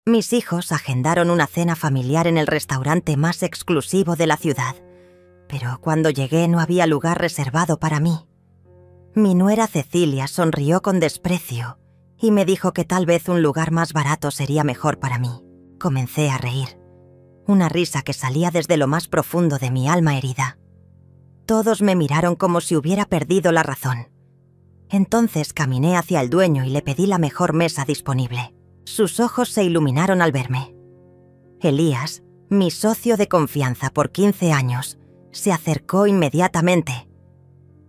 Mis hijos agendaron una cena familiar en el restaurante más exclusivo de la ciudad, pero cuando llegué no había lugar reservado para mí. Mi nuera Cecilia sonrió con desprecio y me dijo que tal vez un lugar más barato sería mejor para mí. Comencé a reír, una risa que salía desde lo más profundo de mi alma herida. Todos me miraron como si hubiera perdido la razón. Entonces caminé hacia el dueño y le pedí la mejor mesa disponible. Sus ojos se iluminaron al verme. Elías, mi socio de confianza por 15 años, se acercó inmediatamente.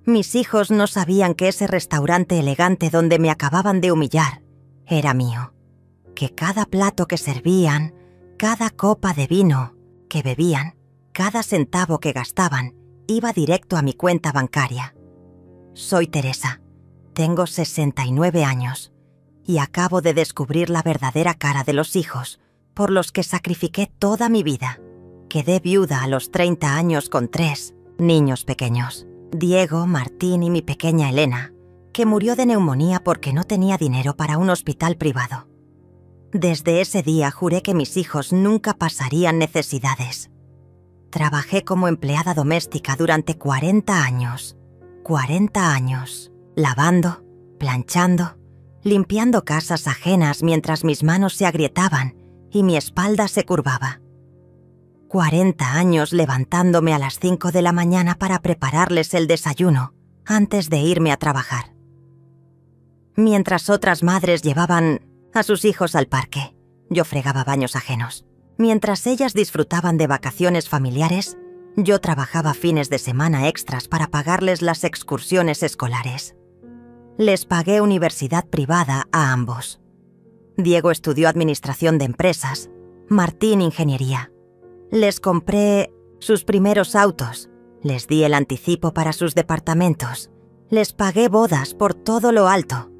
Mis hijos no sabían que ese restaurante elegante donde me acababan de humillar era mío, que cada plato que servían, cada copa de vino que bebían, cada centavo que gastaban, iba directo a mi cuenta bancaria. Soy Teresa, tengo 69 años y acabo de descubrir la verdadera cara de los hijos por los que sacrifiqué toda mi vida. Quedé viuda a los 30 años con 3 niños pequeños, Diego, Martín y mi pequeña Elena, que murió de neumonía porque no tenía dinero para un hospital privado. Desde ese día juré que mis hijos nunca pasarían necesidades. Trabajé como empleada doméstica durante 40 años. 40 años, lavando, planchando, limpiando casas ajenas mientras mis manos se agrietaban y mi espalda se curvaba. 40 años levantándome a las 5 de la mañana para prepararles el desayuno antes de irme a trabajar. Mientras otras madres llevaban a sus hijos al parque, yo fregaba baños ajenos. Mientras ellas disfrutaban de vacaciones familiares, yo trabajaba fines de semana extras para pagarles las excursiones escolares. Les pagué universidad privada a ambos. Diego estudió administración de empresas, Martín ingeniería. Les compré sus primeros autos, les di el anticipo para sus departamentos, les pagué bodas por todo lo alto,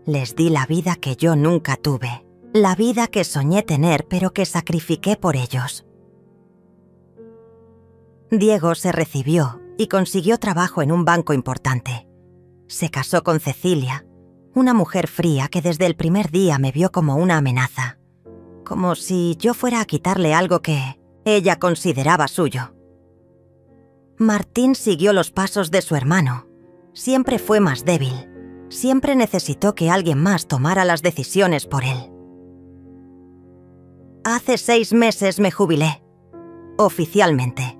les di la vida que yo nunca tuve, la vida que soñé tener pero que sacrifiqué por ellos. Diego se recibió y consiguió trabajo en un banco importante. Se casó con Cecilia, una mujer fría que desde el primer día me vio como una amenaza, como si yo fuera a quitarle algo que ella consideraba suyo. Martín siguió los pasos de su hermano. Siempre fue más débil. Siempre necesitó que alguien más tomara las decisiones por él. Hace 6 meses me jubilé, oficialmente,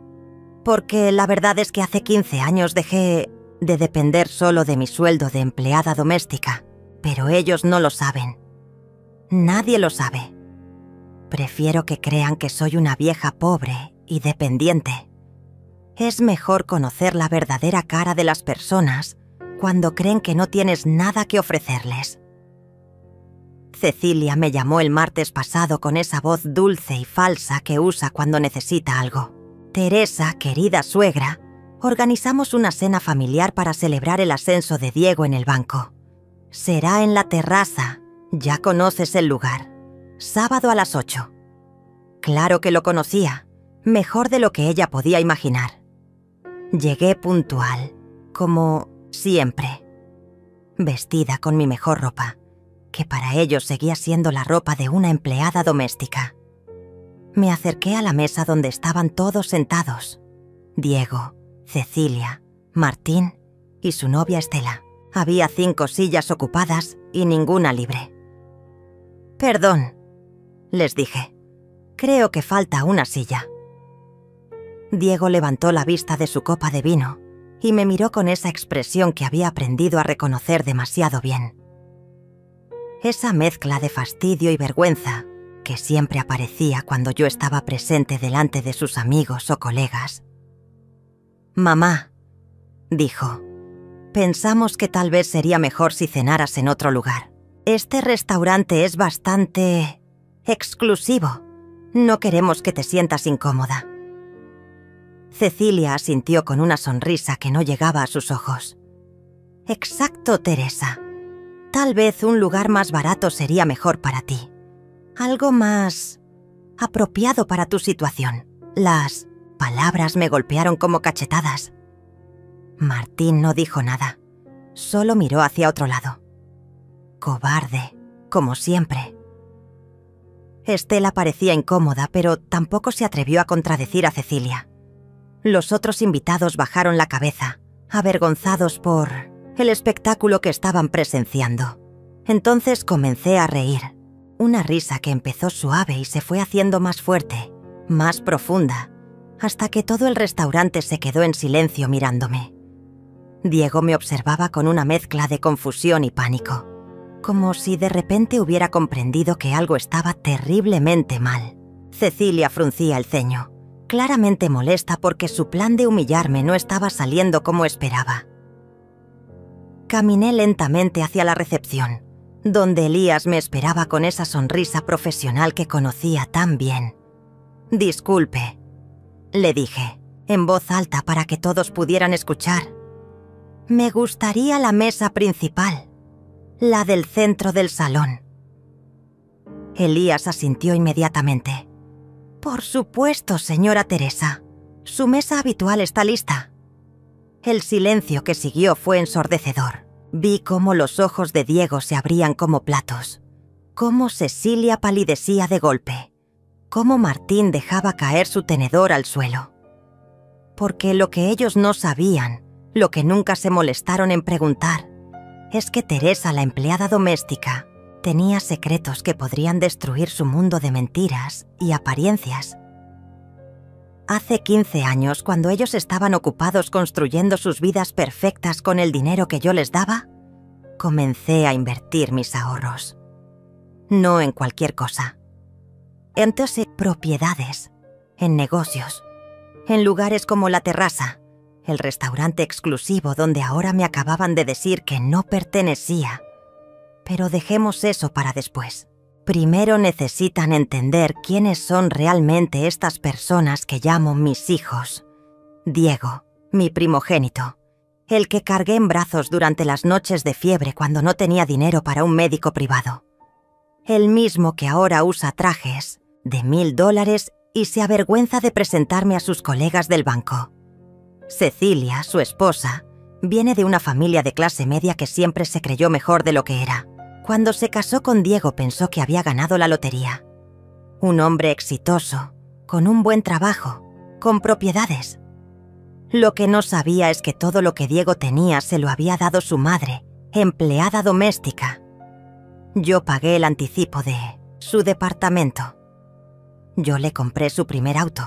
porque la verdad es que hace 15 años dejé de depender solo de mi sueldo de empleada doméstica, pero ellos no lo saben. Nadie lo sabe. Prefiero que crean que soy una vieja pobre y dependiente. Es mejor conocer la verdadera cara de las personas cuando creen que no tienes nada que ofrecerles. Cecilia me llamó el martes pasado con esa voz dulce y falsa que usa cuando necesita algo. Teresa, querida suegra, organizamos una cena familiar para celebrar el ascenso de Diego en el banco. Será en la terraza, ya conoces el lugar. Sábado a las 8. Claro que lo conocía, mejor de lo que ella podía imaginar. Llegué puntual, como siempre, vestida con mi mejor ropa, que para ellos seguía siendo la ropa de una empleada doméstica. Me acerqué a la mesa donde estaban todos sentados: Diego, Cecilia, Martín y su novia Estela. Había 5 sillas ocupadas y ninguna libre. «Perdón», les dije. «Creo que falta una silla». Diego levantó la vista de su copa de vino y me miró con esa expresión que había aprendido a reconocer demasiado bien. Esa mezcla de fastidio y vergüenza que siempre aparecía cuando yo estaba presente delante de sus amigos o colegas. «Mamá», dijo, «pensamos que tal vez sería mejor si cenaras en otro lugar. Este restaurante es bastante exclusivo. No queremos que te sientas incómoda». Cecilia asintió con una sonrisa que no llegaba a sus ojos. «Exacto, Teresa. Tal vez un lugar más barato sería mejor para ti. Algo más apropiado para tu situación». Las palabras me golpearon como cachetadas. Martín no dijo nada, solo miró hacia otro lado. Cobarde, como siempre. Estela parecía incómoda, pero tampoco se atrevió a contradecir a Cecilia. Los otros invitados bajaron la cabeza, avergonzados por el espectáculo que estaban presenciando. Entonces comencé a reír, una risa que empezó suave y se fue haciendo más fuerte, más profunda, hasta que todo el restaurante se quedó en silencio mirándome. Diego me observaba con una mezcla de confusión y pánico, como si de repente hubiera comprendido que algo estaba terriblemente mal. Cecilia fruncía el ceño, claramente molesta porque su plan de humillarme no estaba saliendo como esperaba. Caminé lentamente hacia la recepción, donde Elías me esperaba con esa sonrisa profesional que conocía tan bien. «Disculpe», le dije, en voz alta para que todos pudieran escuchar. «Me gustaría la mesa principal, la del centro del salón». Elías asintió inmediatamente. «Por supuesto, señora Teresa. Su mesa habitual está lista». El silencio que siguió fue ensordecedor. Vi cómo los ojos de Diego se abrían como platos, cómo Cecilia palidecía de golpe, cómo Martín dejaba caer su tenedor al suelo. Porque lo que ellos no sabían, lo que nunca se molestaron en preguntar, es que Teresa, la empleada doméstica, tenía secretos que podrían destruir su mundo de mentiras y apariencias. Hace 15 años, cuando ellos estaban ocupados construyendo sus vidas perfectas con el dinero que yo les daba, comencé a invertir mis ahorros. No en cualquier cosa. Entonces, propiedades, en negocios, en lugares como La Terraza, el restaurante exclusivo donde ahora me acababan de decir que no pertenecía. Pero dejemos eso para después. Primero necesitan entender quiénes son realmente estas personas que llamo mis hijos. Diego, mi primogénito, el que cargué en brazos durante las noches de fiebre cuando no tenía dinero para un médico privado. El mismo que ahora usa trajes de $1000 y se avergüenza de presentarme a sus colegas del banco. Cecilia, su esposa, viene de una familia de clase media que siempre se creyó mejor de lo que era. Cuando se casó con Diego pensó que había ganado la lotería. Un hombre exitoso, con un buen trabajo, con propiedades. Lo que no sabía es que todo lo que Diego tenía se lo había dado su madre, empleada doméstica. Yo pagué el anticipo de su departamento. Yo le compré su primer auto.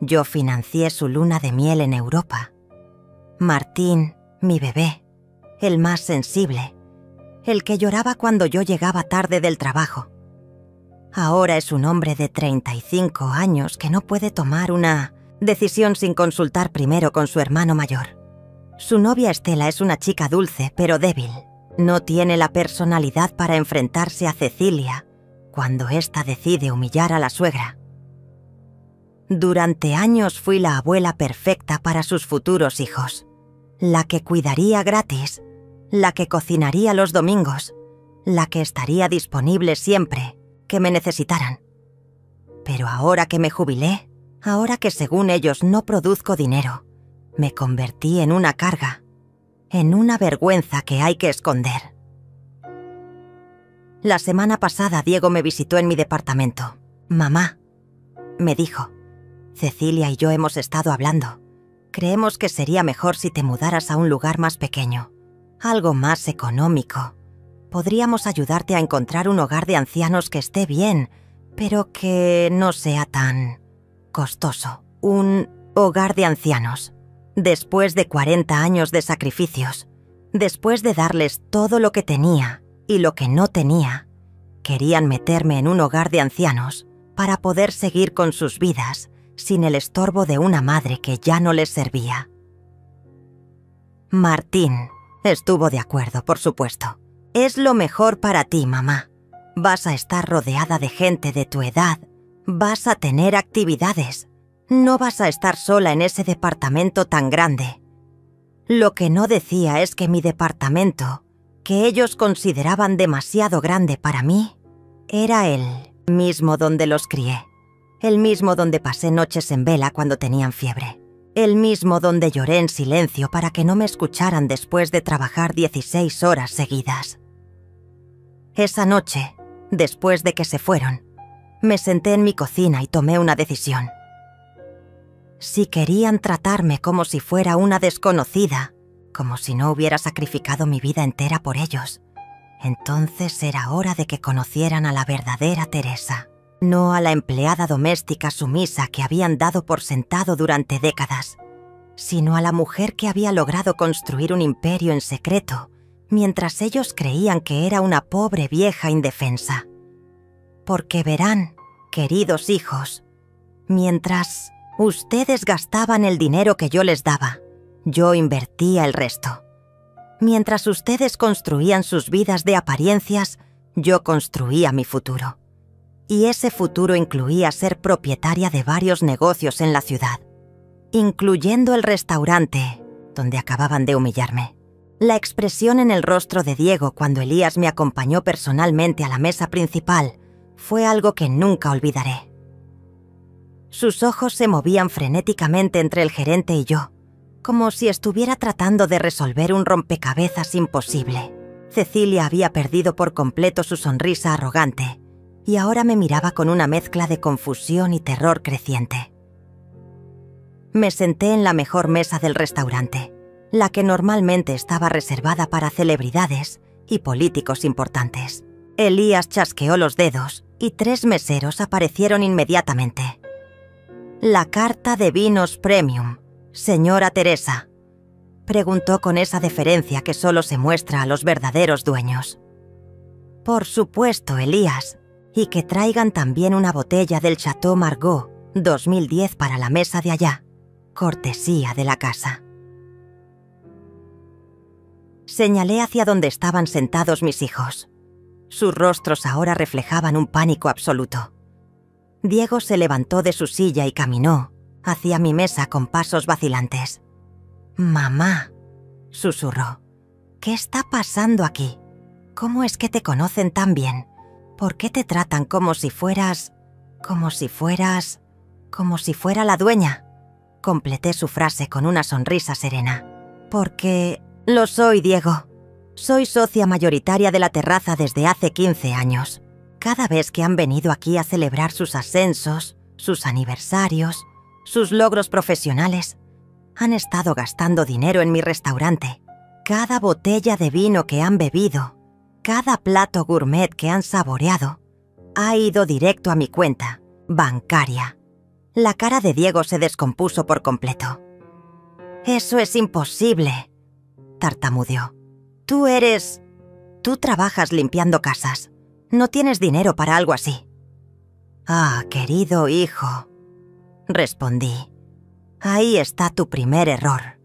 Yo financié su luna de miel en Europa. Martín, mi bebé, el más sensible, el que lloraba cuando yo llegaba tarde del trabajo. Ahora es un hombre de 35 años que no puede tomar una decisión sin consultar primero con su hermano mayor. Su novia Estela es una chica dulce pero débil. No tiene la personalidad para enfrentarse a Cecilia cuando ésta decide humillar a la suegra. Durante años fui la abuela perfecta para sus futuros hijos, la que cuidaría gratis, la que cocinaría los domingos, la que estaría disponible siempre que me necesitaran. Pero ahora que me jubilé, ahora que según ellos no produzco dinero, me convertí en una carga, en una vergüenza que hay que esconder. La semana pasada Diego me visitó en mi departamento. «Mamá», me dijo, «Cecilia y yo hemos estado hablando. Creemos que sería mejor si te mudaras a un lugar más pequeño. Algo más económico. Podríamos ayudarte a encontrar un hogar de ancianos que esté bien, pero que no sea tan costoso. Un hogar de ancianos. Después de 40 años de sacrificios, después de darles todo lo que tenía y lo que no tenía, querían meterme en un hogar de ancianos para poder seguir con sus vidas sin el estorbo de una madre que ya no les servía». Martín estuvo de acuerdo, por supuesto. «Es lo mejor para ti, mamá. Vas a estar rodeada de gente de tu edad. Vas a tener actividades. No vas a estar sola en ese departamento tan grande». Lo que no decía es que mi departamento, que ellos consideraban demasiado grande para mí, era el mismo donde los crié. El mismo donde pasé noches en vela cuando tenían fiebre. El mismo donde lloré en silencio para que no me escucharan después de trabajar 16 horas seguidas. Esa noche, después de que se fueron, Me senté en mi cocina y tomé una decisión. Si querían tratarme como si fuera una desconocida, como si no hubiera sacrificado mi vida entera por ellos, entonces era hora de que conocieran a la verdadera Teresa, no a la empleada doméstica sumisa que habían dado por sentado durante décadas, sino a la mujer que había logrado construir un imperio en secreto, mientras ellos creían que era una pobre vieja indefensa. Porque verán, queridos hijos, mientras ustedes gastaban el dinero que yo les daba, yo invertía el resto. Mientras ustedes construían sus vidas de apariencias, yo construía mi futuro. Y ese futuro incluía ser propietaria de varios negocios en la ciudad, incluyendo el restaurante donde acababan de humillarme. La expresión en el rostro de Diego cuando Elías me acompañó personalmente a la mesa principal fue algo que nunca olvidaré. Sus ojos se movían frenéticamente entre el gerente y yo, como si estuviera tratando de resolver un rompecabezas imposible. Cecilia había perdido por completo su sonrisa arrogante y ahora me miraba con una mezcla de confusión y terror creciente. Me senté en la mejor mesa del restaurante, la que normalmente estaba reservada para celebridades y políticos importantes. Elías chasqueó los dedos y 3 meseros aparecieron inmediatamente. «La carta de vinos premium, señora Teresa», preguntó con esa deferencia que solo se muestra a los verdaderos dueños. «Por supuesto, Elías, y que traigan también una botella del Chateau Margaux 2010 para la mesa de allá, cortesía de la casa». Señalé hacia donde estaban sentados mis hijos. Sus rostros ahora reflejaban un pánico absoluto. Diego se levantó de su silla y caminó hacia mi mesa con pasos vacilantes. «Mamá», susurró, «¿qué está pasando aquí? ¿Cómo es que te conocen tan bien? ¿Por qué te tratan como si fuera la dueña?» Completé su frase con una sonrisa serena. «Porque lo soy, Diego. Soy socia mayoritaria de La Terraza desde hace 15 años. Cada vez que han venido aquí a celebrar sus ascensos, sus aniversarios, sus logros profesionales, han estado gastando dinero en mi restaurante. Cada botella de vino que han bebido, cada plato gourmet que han saboreado, ha ido directo a mi cuenta bancaria». La cara de Diego se descompuso por completo. «Eso es imposible», tartamudeó. Tú trabajas limpiando casas. No tienes dinero para algo así». «Ah, querido hijo», respondí. «Ahí está tu primer error.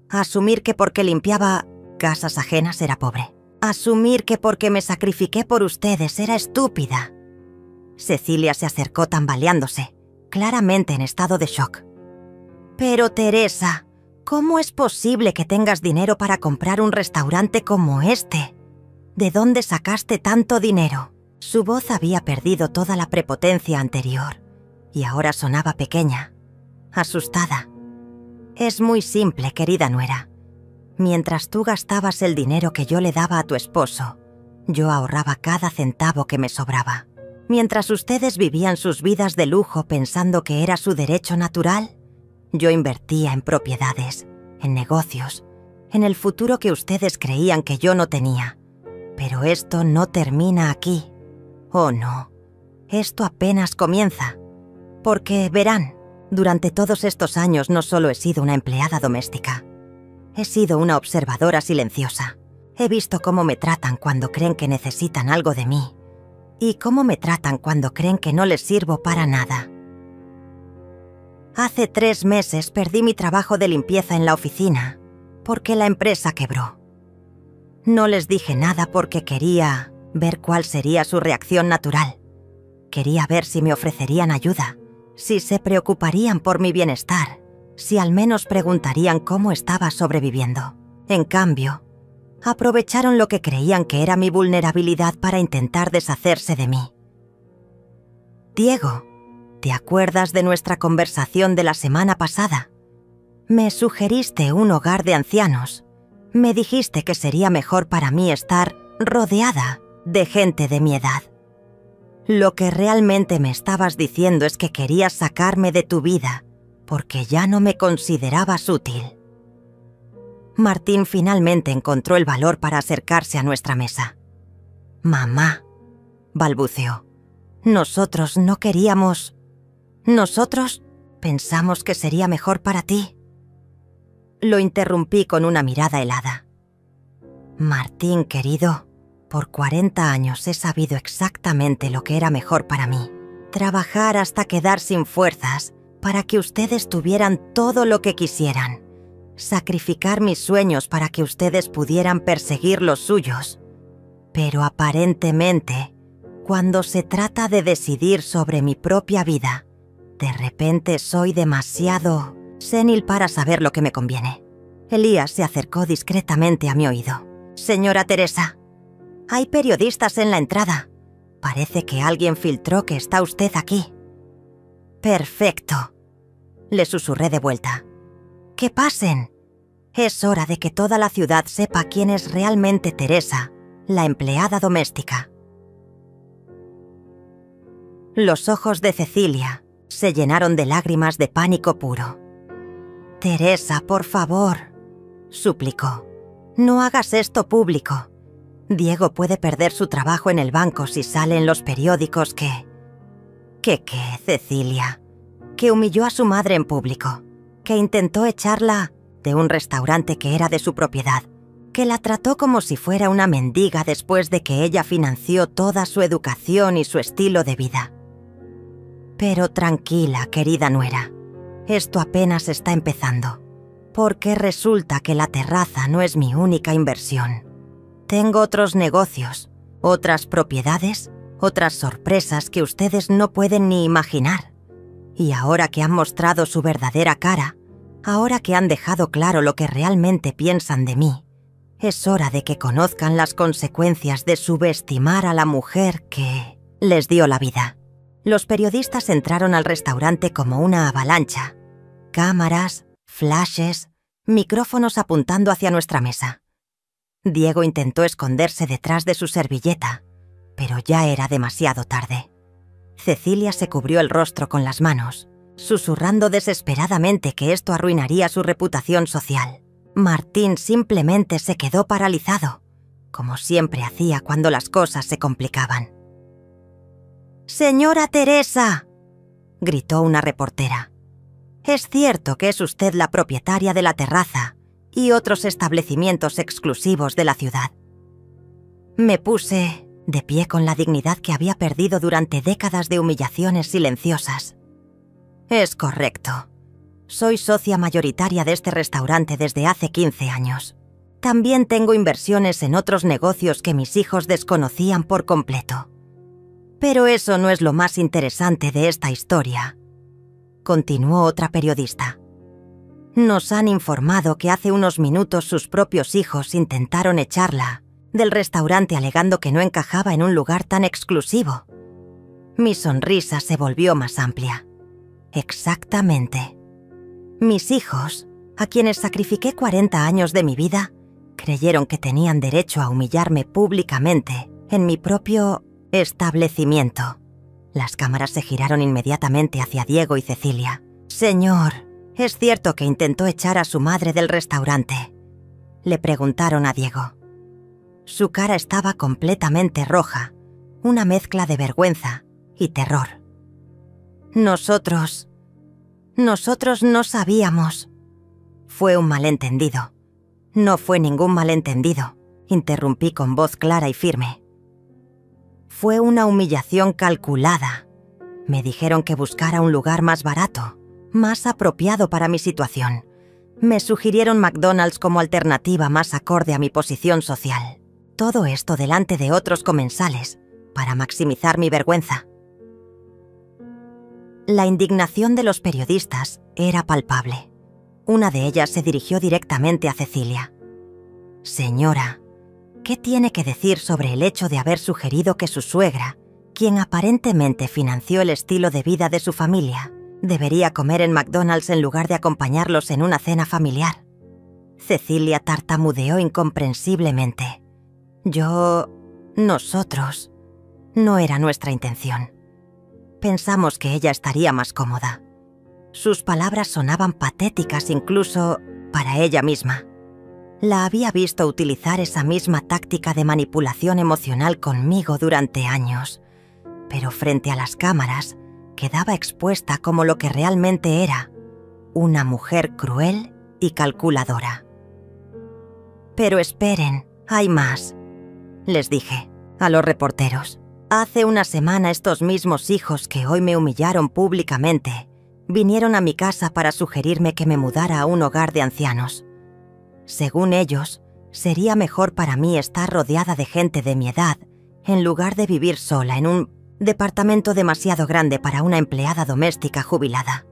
Asumir que porque limpiaba casas ajenas era pobre. Asumir que porque me sacrifiqué por ustedes era estúpida». Cecilia se acercó tambaleándose, claramente en estado de shock. «Pero Teresa, ¿cómo es posible que tengas dinero para comprar un restaurante como este? ¿De dónde sacaste tanto dinero?». Su voz había perdido toda la prepotencia anterior y ahora sonaba pequeña, asustada. «Es muy simple, querida nuera. Mientras tú gastabas el dinero que yo le daba a tu esposo, yo ahorraba cada centavo que me sobraba. Mientras ustedes vivían sus vidas de lujo pensando que era su derecho natural, yo invertía en propiedades, en negocios, en el futuro que ustedes creían que yo no tenía. Pero esto no termina aquí. Oh, no. Esto apenas comienza. Porque, verán, durante todos estos años no solo he sido una empleada doméstica. He sido una observadora silenciosa. He visto cómo me tratan cuando creen que necesitan algo de mí. Y cómo me tratan cuando creen que no les sirvo para nada. Hace 3 meses perdí mi trabajo de limpieza en la oficina, porque la empresa quebró. No les dije nada porque quería ver cuál sería su reacción natural. Quería ver si me ofrecerían ayuda, si se preocuparían por mi bienestar, si al menos preguntarían cómo estaba sobreviviendo. En cambio, aprovecharon lo que creían que era mi vulnerabilidad para intentar deshacerse de mí. «Diego, ¿te acuerdas de nuestra conversación de la semana pasada? Me sugeriste un hogar de ancianos. Me dijiste que sería mejor para mí estar rodeada de gente de mi edad». Lo que realmente me estabas diciendo es que querías sacarme de tu vida porque ya no me considerabas útil. Martín finalmente encontró el valor para acercarse a nuestra mesa. «Mamá», balbuceó, «nosotros no queríamos... Nosotros pensamos que sería mejor para ti». Lo interrumpí con una mirada helada. «Martín, querido, por 40 años he sabido exactamente lo que era mejor para mí. Trabajar hasta quedar sin fuerzas para que ustedes tuvieran todo lo que quisieran. Sacrificar mis sueños para que ustedes pudieran perseguir los suyos. Pero aparentemente, cuando se trata de decidir sobre mi propia vida, de repente soy demasiado sénil para saber lo que me conviene». Elías se acercó discretamente a mi oído. «Señora Teresa, hay periodistas en la entrada. Parece que alguien filtró que está usted aquí». «Perfecto», le susurré de vuelta. «Que pasen. Es hora de que toda la ciudad sepa quién es realmente Teresa, la empleada doméstica». Los ojos de Cecilia se llenaron de lágrimas de pánico puro. «Teresa, por favor», suplicó, «no hagas esto público. Diego puede perder su trabajo en el banco si sale en los periódicos que... ¿Qué, Cecilia? Que humilló a su madre en público, que intentó echarla de un restaurante que era de su propiedad, que la trató como si fuera una mendiga después de que ella financió toda su educación y su estilo de vida. Pero tranquila, querida nuera, esto apenas está empezando, porque resulta que la terraza no es mi única inversión. Tengo otros negocios, otras propiedades, otras sorpresas que ustedes no pueden ni imaginar. Y ahora que han mostrado su verdadera cara, ahora que han dejado claro lo que realmente piensan de mí, es hora de que conozcan las consecuencias de subestimar a la mujer que les dio la vida». Los periodistas entraron al restaurante como una avalancha. Cámaras, flashes, micrófonos apuntando hacia nuestra mesa. Diego intentó esconderse detrás de su servilleta, pero ya era demasiado tarde. Cecilia se cubrió el rostro con las manos, susurrando desesperadamente que esto arruinaría su reputación social. Martín simplemente se quedó paralizado, como siempre hacía cuando las cosas se complicaban. «Señora Teresa», gritó una reportera, «es cierto que es usted la propietaria de la terraza y otros establecimientos exclusivos de la ciudad». Me puse de pie con la dignidad que había perdido durante décadas de humillaciones silenciosas. «Es correcto. Soy socia mayoritaria de este restaurante desde hace 15 años. También tengo inversiones en otros negocios que mis hijos desconocían por completo. Pero eso no es lo más interesante de esta historia», continuó otra periodista. «Nos han informado que hace unos minutos sus propios hijos intentaron echarla del restaurante alegando que no encajaba en un lugar tan exclusivo». Mi sonrisa se volvió más amplia. «Exactamente. Mis hijos, a quienes sacrifiqué 40 años de mi vida, creyeron que tenían derecho a humillarme públicamente en mi propio establecimiento». Las cámaras se giraron inmediatamente hacia Diego y Cecilia. «Señor, ¿es cierto que intentó echar a su madre del restaurante?», le preguntaron a Diego. Su cara estaba completamente roja, una mezcla de vergüenza y terror. Nosotros no sabíamos». «Fue un malentendido». «No fue ningún malentendido», interrumpí con voz clara y firme. «Fue una humillación calculada. Me dijeron que buscara un lugar más barato, más apropiado para mi situación. Me sugirieron McDonald's como alternativa más acorde a mi posición social. Todo esto delante de otros comensales, para maximizar mi vergüenza». La indignación de los periodistas era palpable. Una de ellas se dirigió directamente a Cecilia. «Señora, ¿qué tiene que decir sobre el hecho de haber sugerido que su suegra, quien aparentemente financió el estilo de vida de su familia, debería comer en McDonald's en lugar de acompañarlos en una cena familiar?» Cecilia tartamudeó incomprensiblemente. «Nosotros... No era nuestra intención. Pensamos que ella estaría más cómoda. Sus palabras sonaban patéticas incluso para ella misma. La había visto utilizar esa misma táctica de manipulación emocional conmigo durante años, pero frente a las cámaras quedaba expuesta como lo que realmente era, una mujer cruel y calculadora. «Pero esperen, hay más», les dije a los reporteros. «Hace una semana estos mismos hijos que hoy me humillaron públicamente vinieron a mi casa para sugerirme que me mudara a un hogar de ancianos. Según ellos, sería mejor para mí estar rodeada de gente de mi edad en lugar de vivir sola en un departamento demasiado grande para una empleada doméstica jubilada».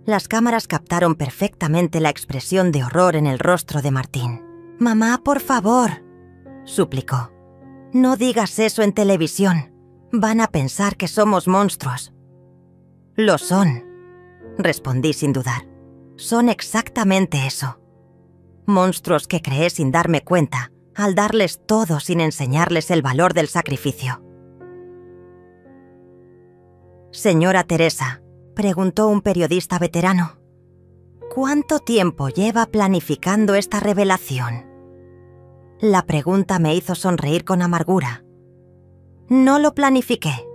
Las cámaras captaron perfectamente la expresión de horror en el rostro de Martín. «Mamá, por favor», suplicó. «No digas eso en televisión. Van a pensar que somos monstruos». «Lo son», respondí sin dudar. «Son exactamente eso. Monstruos que creé sin darme cuenta, al darles todo sin enseñarles el valor del sacrificio». «Señora Teresa», preguntó un periodista veterano, «¿cuánto tiempo lleva planificando esta revelación?». La pregunta me hizo sonreír con amargura. «No lo planifiqué.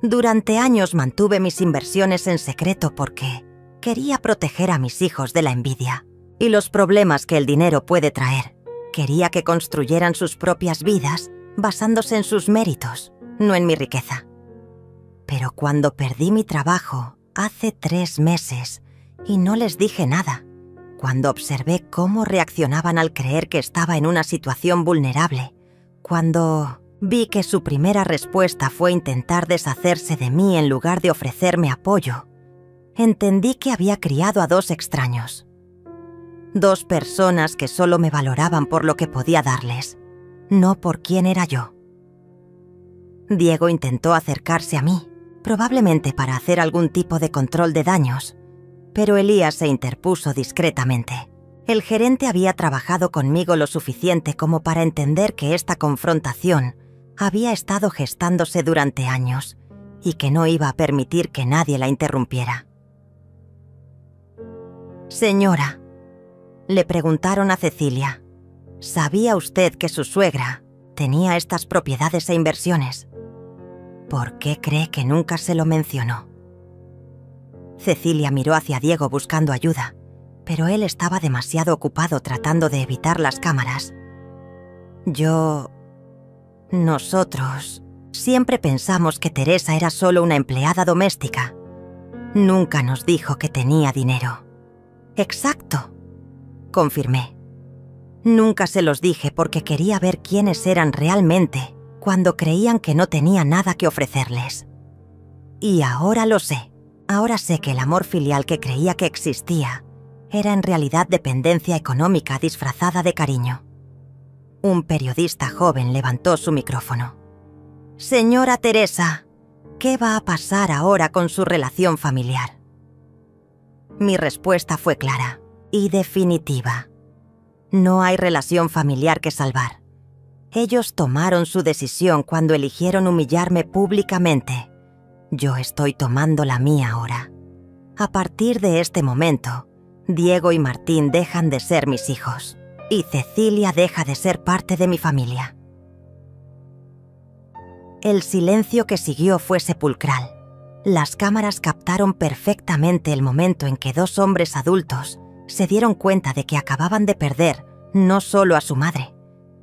Durante años mantuve mis inversiones en secreto porque quería proteger a mis hijos de la envidia y los problemas que el dinero puede traer. Quería que construyeran sus propias vidas basándose en sus méritos, no en mi riqueza. Pero cuando perdí mi trabajo hace 3 meses y no les dije nada, cuando observé cómo reaccionaban al creer que estaba en una situación vulnerable, cuando vi que su primera respuesta fue intentar deshacerse de mí en lugar de ofrecerme apoyo, entendí que había criado a 2 extraños. 2 personas que solo me valoraban por lo que podía darles, no por quién era yo. Diego intentó acercarse a mí, probablemente para hacer algún tipo de control de daños, pero Elías se interpuso discretamente. El gerente había trabajado conmigo lo suficiente como para entender que esta confrontación había estado gestándose durante años y que no iba a permitir que nadie la interrumpiera. «Señora», le preguntaron a Cecilia, «¿sabía usted que su suegra tenía estas propiedades e inversiones? ¿Por qué cree que nunca se lo mencionó?». Cecilia miró hacia Diego buscando ayuda, pero él estaba demasiado ocupado tratando de evitar las cámaras. Nosotros siempre pensamos que Teresa era solo una empleada doméstica. Nunca nos dijo que tenía dinero». «Exacto», confirmé. «Nunca se los dije porque quería ver quiénes eran realmente cuando creían que no tenía nada que ofrecerles. Y ahora lo sé. Ahora sé que el amor filial que creía que existía era en realidad dependencia económica disfrazada de cariño». Un periodista joven levantó su micrófono. «Señora Teresa, ¿qué va a pasar ahora con su relación familiar?». Mi respuesta fue clara y definitiva. No hay relación familiar que salvar. Ellos tomaron su decisión cuando eligieron humillarme públicamente. Yo estoy tomando la mía ahora. A partir de este momento, Diego y Martín dejan de ser mis hijos y Cecilia deja de ser parte de mi familia». El silencio que siguió fue sepulcral. Las cámaras captaron perfectamente el momento en que 2 hombres adultos se dieron cuenta de que acababan de perder no solo a su madre,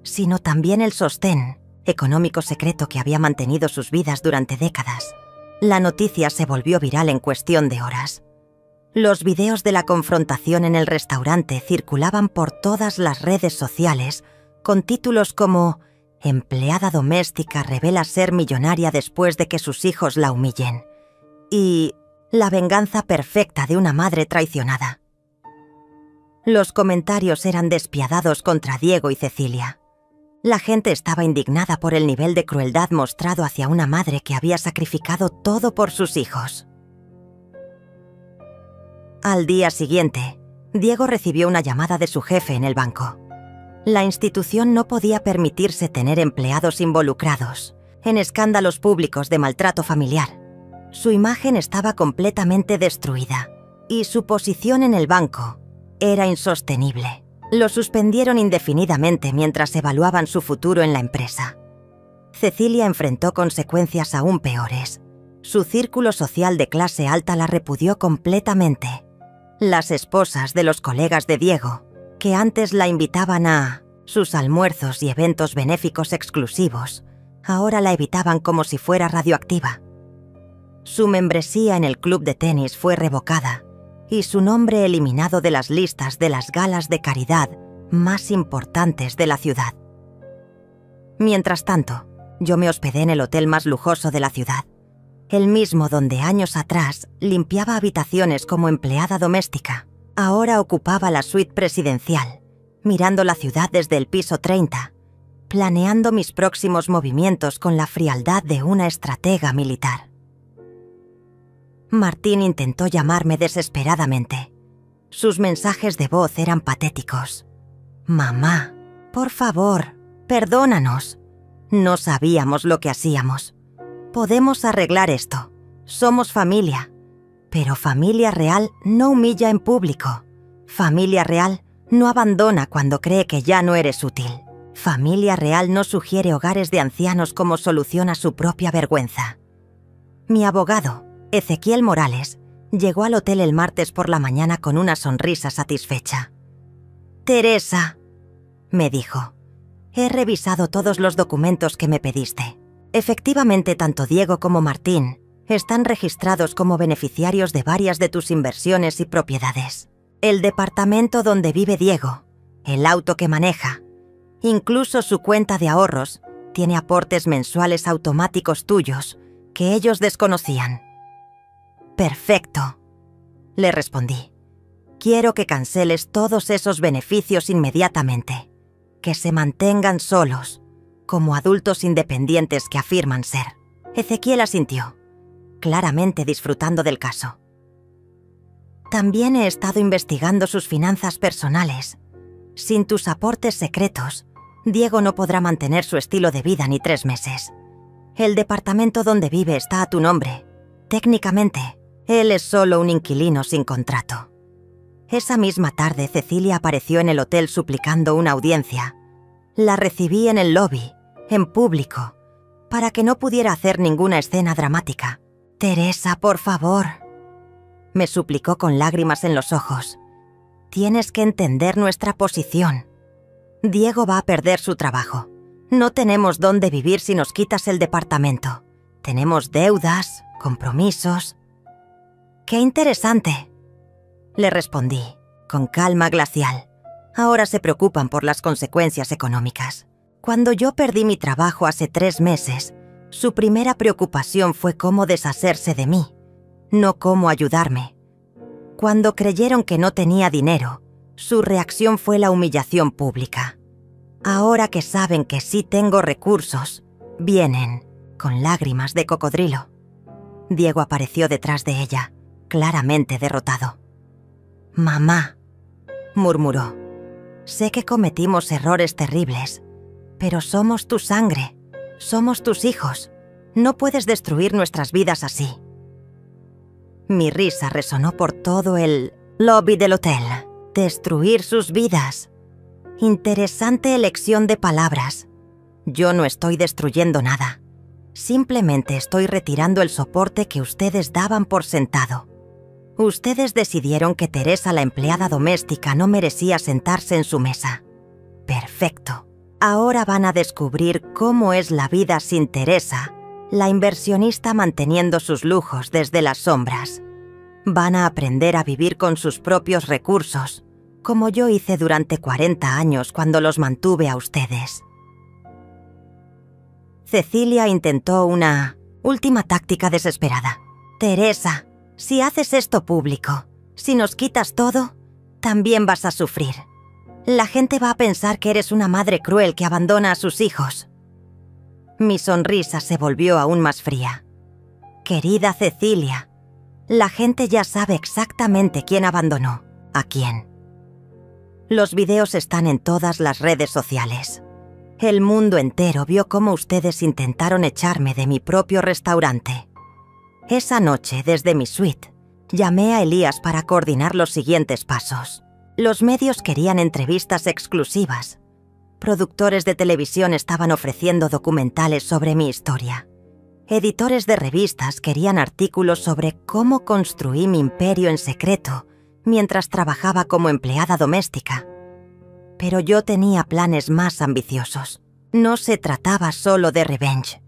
sino también el sostén económico secreto que había mantenido sus vidas durante décadas. La noticia se volvió viral en cuestión de horas. Los videos de la confrontación en el restaurante circulaban por todas las redes sociales con títulos como «Empleada doméstica revela ser millonaria después de que sus hijos la humillen» y «La venganza perfecta de una madre traicionada». Los comentarios eran despiadados contra Diego y Cecilia. La gente estaba indignada por el nivel de crueldad mostrado hacia una madre que había sacrificado todo por sus hijos. Al día siguiente, Diego recibió una llamada de su jefe en el banco. La institución no podía permitirse tener empleados involucrados, en escándalos públicos de maltrato familiar. Su imagen estaba completamente destruida y su posición en el banco era insostenible. Lo suspendieron indefinidamente mientras evaluaban su futuro en la empresa. Cecilia enfrentó consecuencias aún peores. Su círculo social de clase alta la repudió completamente. Las esposas de los colegas de Diego, que antes la invitaban a sus almuerzos y eventos benéficos exclusivos, ahora la evitaban como si fuera radioactiva. Su membresía en el club de tenis fue revocada y su nombre eliminado de las listas de las galas de caridad más importantes de la ciudad. Mientras tanto, yo me hospedé en el hotel más lujoso de la ciudad, el mismo donde años atrás limpiaba habitaciones como empleada doméstica. Ahora ocupaba la suite presidencial, mirando la ciudad desde el piso 30, planeando mis próximos movimientos con la frialdad de una estratega militar. Martín intentó llamarme desesperadamente. Sus mensajes de voz eran patéticos. «Mamá, por favor, perdónanos. No sabíamos lo que hacíamos. Podemos arreglar esto. Somos familia. Pero familia real no humilla en público. Familia real no abandona cuando cree que ya no eres útil. Familia real no sugiere hogares de ancianos como solución a su propia vergüenza». Mi abogado, Ezequiel Morales, llegó al hotel el martes por la mañana con una sonrisa satisfecha. «Teresa», me dijo, «he revisado todos los documentos que me pediste. Efectivamente, tanto Diego como Martín están registrados como beneficiarios de varias de tus inversiones y propiedades. El departamento donde vive Diego, el auto que maneja, incluso su cuenta de ahorros, tiene aportes mensuales automáticos tuyos que ellos desconocían». «Perfecto», le respondí. «Quiero que canceles todos esos beneficios inmediatamente, que se mantengan solos, como adultos independientes que afirman ser». Ezequiel asintió, claramente disfrutando del caso. «También he estado investigando sus finanzas personales. Sin tus aportes secretos, Diego no podrá mantener su estilo de vida ni 3 meses. El departamento donde vive está a tu nombre. Técnicamente, él es solo un inquilino sin contrato». Esa misma tarde, Cecilia apareció en el hotel suplicando una audiencia. La recibí en el lobby, en público, para que no pudiera hacer ninguna escena dramática. «Teresa, por favor», me suplicó con lágrimas en los ojos. «Tienes que entender nuestra posición. Diego va a perder su trabajo. No tenemos dónde vivir si nos quitas el departamento. Tenemos deudas, compromisos». «Qué interesante», le respondí, con calma glacial. «Ahora se preocupan por las consecuencias económicas. Cuando yo perdí mi trabajo hace 3 meses, su primera preocupación fue cómo deshacerse de mí, no cómo ayudarme. Cuando creyeron que no tenía dinero, su reacción fue la humillación pública. Ahora que saben que sí tengo recursos, vienen con lágrimas de cocodrilo». Diego apareció detrás de ella, claramente derrotado. «Mamá», murmuró, «sé que cometimos errores terribles, pero somos tu sangre, somos tus hijos. No puedes destruir nuestras vidas así». Mi risa resonó por todo el lobby del hotel. «Destruir sus vidas». Interesante elección de palabras. Yo no estoy destruyendo nada. Simplemente estoy retirando el soporte que ustedes daban por sentado. Ustedes decidieron que Teresa, la empleada doméstica, no merecía sentarse en su mesa. Perfecto. Ahora van a descubrir cómo es la vida sin Teresa, la inversionista manteniendo sus lujos desde las sombras. Van a aprender a vivir con sus propios recursos, como yo hice durante 40 años cuando los mantuve a ustedes. Cecilia intentó una última táctica desesperada. «Teresa, si haces esto público, si nos quitas todo, también vas a sufrir. La gente va a pensar que eres una madre cruel que abandona a sus hijos». Mi sonrisa se volvió aún más fría. «Querida Cecilia, la gente ya sabe exactamente quién abandonó a quién. Los videos están en todas las redes sociales. El mundo entero vio cómo ustedes intentaron echarme de mi propio restaurante. Esa noche, desde mi suite, llamé a Elías para coordinar los siguientes pasos. Los medios querían entrevistas exclusivas. Productores de televisión estaban ofreciendo documentales sobre mi historia. Editores de revistas querían artículos sobre cómo construí mi imperio en secreto mientras trabajaba como empleada doméstica. Pero yo tenía planes más ambiciosos. No se trataba solo de revenge.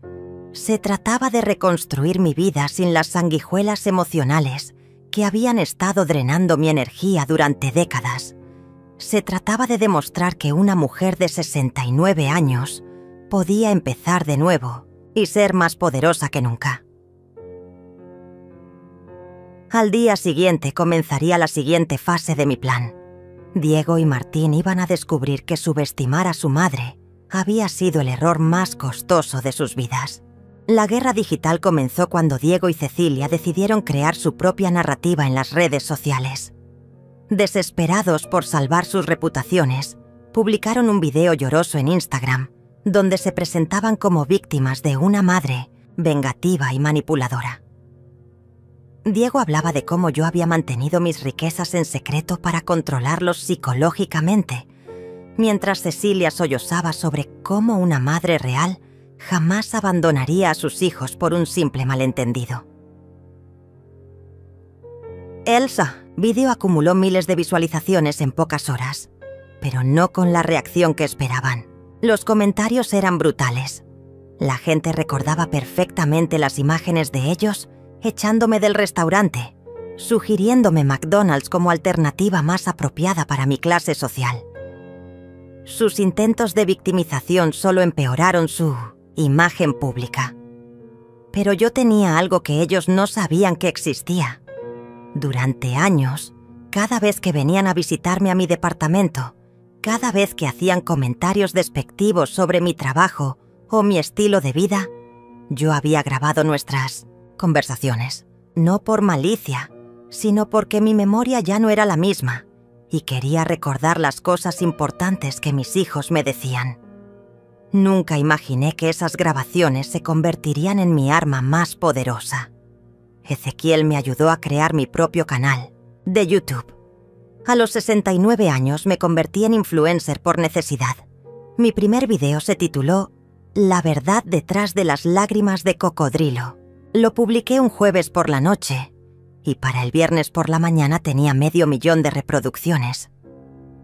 Se trataba de reconstruir mi vida sin las sanguijuelas emocionales que habían estado drenando mi energía durante décadas. Se trataba de demostrar que una mujer de 69 años podía empezar de nuevo y ser más poderosa que nunca. Al día siguiente comenzaría la siguiente fase de mi plan. Diego y Martín iban a descubrir que subestimar a su madre había sido el error más costoso de sus vidas. La guerra digital comenzó cuando Diego y Cecilia decidieron crear su propia narrativa en las redes sociales. Desesperados por salvar sus reputaciones, publicaron un video lloroso en Instagram, donde se presentaban como víctimas de una madre vengativa y manipuladora. Diego hablaba de cómo yo había mantenido mis riquezas en secreto para controlarlos psicológicamente, mientras Cecilia sollozaba sobre cómo una madre real jamás abandonaría a sus hijos por un simple malentendido. Elsa, vídeo acumuló miles de visualizaciones en pocas horas, pero no con la reacción que esperaban. Los comentarios eran brutales. La gente recordaba perfectamente las imágenes de ellos echándome del restaurante, sugiriéndome McDonald's como alternativa más apropiada para mi clase social. Sus intentos de victimización solo empeoraron su imagen pública. Pero yo tenía algo que ellos no sabían que existía. Durante años, cada vez que venían a visitarme a mi departamento, cada vez que hacían comentarios despectivos sobre mi trabajo o mi estilo de vida, yo había grabado nuestras conversaciones, no por malicia, sino porque mi memoria ya no era la misma y quería recordar las cosas importantes que mis hijos me decían. Nunca imaginé que esas grabaciones se convertirían en mi arma más poderosa. Ezequiel me ayudó a crear mi propio canal de YouTube. A los 69 años me convertí en influencer por necesidad. Mi primer video se tituló La verdad detrás de las lágrimas de cocodrilo. Lo publiqué un jueves por la noche y para el viernes por la mañana tenía 500.000 de reproducciones.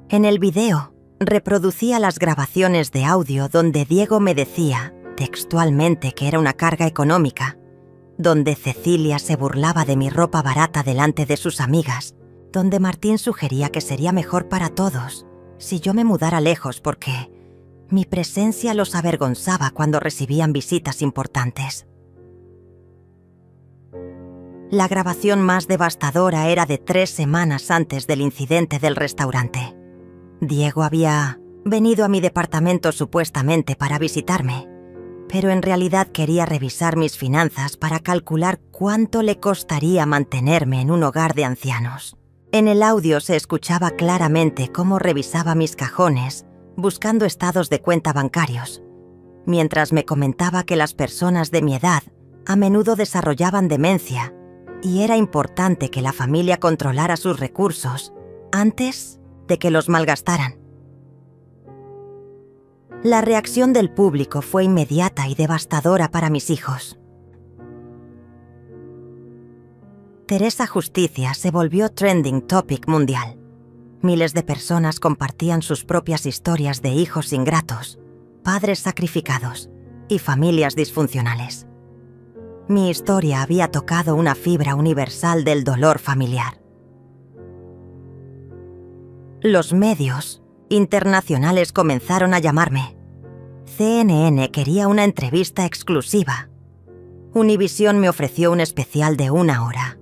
En el video reproducía las grabaciones de audio donde Diego me decía textualmente que era una carga económica, donde Cecilia se burlaba de mi ropa barata delante de sus amigas, donde Martín sugería que sería mejor para todos si yo me mudara lejos porque mi presencia los avergonzaba cuando recibían visitas importantes. La grabación más devastadora era de 3 semanas antes del incidente del restaurante. Diego había venido a mi departamento supuestamente para visitarme, pero en realidad quería revisar mis finanzas para calcular cuánto le costaría mantenerme en un hogar de ancianos. En el audio se escuchaba claramente cómo revisaba mis cajones, buscando estados de cuenta bancarios, mientras me comentaba que las personas de mi edad a menudo desarrollaban demencia y era importante que la familia controlara sus recursos antes de que los malgastaran. La reacción del público fue inmediata y devastadora para mis hijos. Teresa Justicia se volvió trending topic mundial. Miles de personas compartían sus propias historias de hijos ingratos, padres sacrificados y familias disfuncionales. Mi historia había tocado una fibra universal del dolor familiar. Los medios internacionales comenzaron a llamarme. CNN quería una entrevista exclusiva. Univision me ofreció un especial de 1 hora.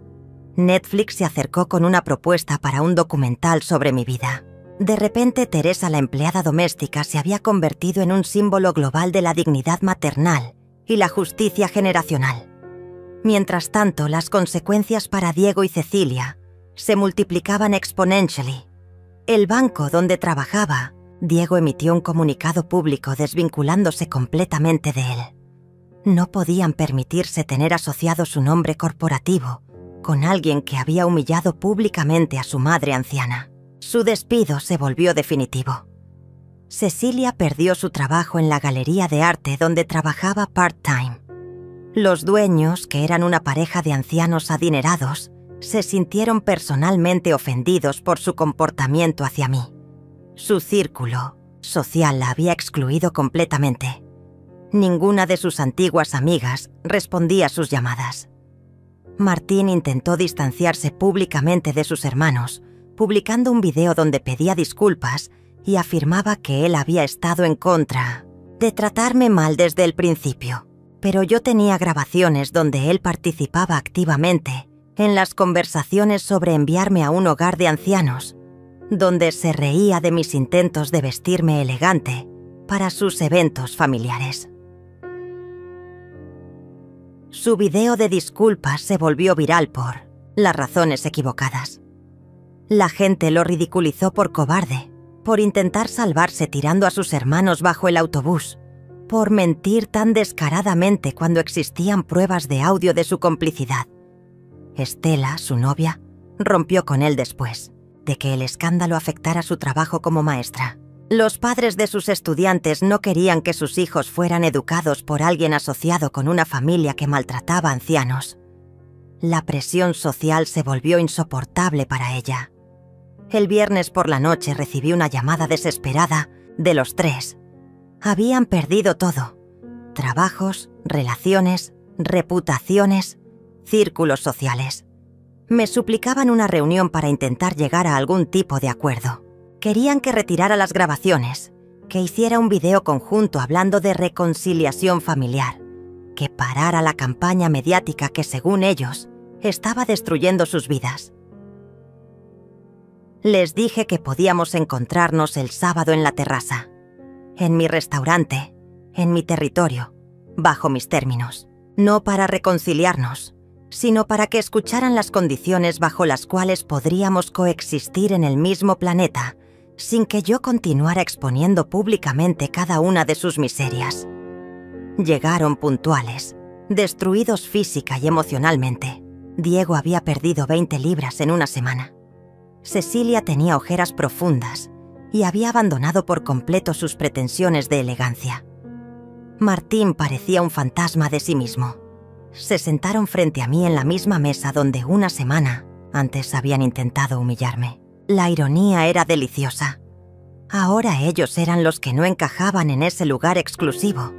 Netflix se acercó con una propuesta para un documental sobre mi vida. De repente, Teresa, la empleada doméstica, se había convertido en un símbolo global de la dignidad maternal y la justicia generacional. Mientras tanto, las consecuencias para Diego y Cecilia se multiplicaban exponentially. El banco donde trabajaba Diego emitió un comunicado público desvinculándose completamente de él. No podían permitirse tener asociado su nombre corporativo con alguien que había humillado públicamente a su madre anciana. Su despido se volvió definitivo. Cecilia perdió su trabajo en la galería de arte donde trabajaba part-time. Los dueños, que eran una pareja de ancianos adinerados, se sintieron personalmente ofendidos por su comportamiento hacia mí. Su círculo social la había excluido completamente. Ninguna de sus antiguas amigas respondía a sus llamadas. Martín intentó distanciarse públicamente de sus hermanos, publicando un video donde pedía disculpas y afirmaba que él había estado en contra de tratarme mal desde el principio. Pero yo tenía grabaciones donde él participaba activamente en las conversaciones sobre enviarme a un hogar de ancianos, donde se reía de mis intentos de vestirme elegante para sus eventos familiares. Su video de disculpas se volvió viral por las razones equivocadas. La gente lo ridiculizó por cobarde, por intentar salvarse tirando a sus hermanos bajo el autobús, por mentir tan descaradamente cuando existían pruebas de audio de su complicidad. Estela, su novia, rompió con él después de que el escándalo afectara su trabajo como maestra. Los padres de sus estudiantes no querían que sus hijos fueran educados por alguien asociado con una familia que maltrataba ancianos. La presión social se volvió insoportable para ella. El viernes por la noche recibí una llamada desesperada de los tres. Habían perdido todo: trabajos, relaciones, reputaciones, círculos sociales. Me suplicaban una reunión para intentar llegar a algún tipo de acuerdo. Querían que retirara las grabaciones, que hiciera un video conjunto hablando de reconciliación familiar, que parara la campaña mediática que, según ellos, estaba destruyendo sus vidas. Les dije que podíamos encontrarnos el sábado en la terraza, en mi restaurante, en mi territorio, bajo mis términos. No para reconciliarnos, sino para que escucharan las condiciones bajo las cuales podríamos coexistir en el mismo planeta, sin que yo continuara exponiendo públicamente cada una de sus miserias. Llegaron puntuales, destruidos física y emocionalmente. Diego había perdido 20 libras en una semana. Cecilia tenía ojeras profundas y había abandonado por completo sus pretensiones de elegancia. Martín parecía un fantasma de sí mismo. Se sentaron frente a mí en la misma mesa donde una semana antes habían intentado humillarme. La ironía era deliciosa. Ahora ellos eran los que no encajaban en ese lugar exclusivo.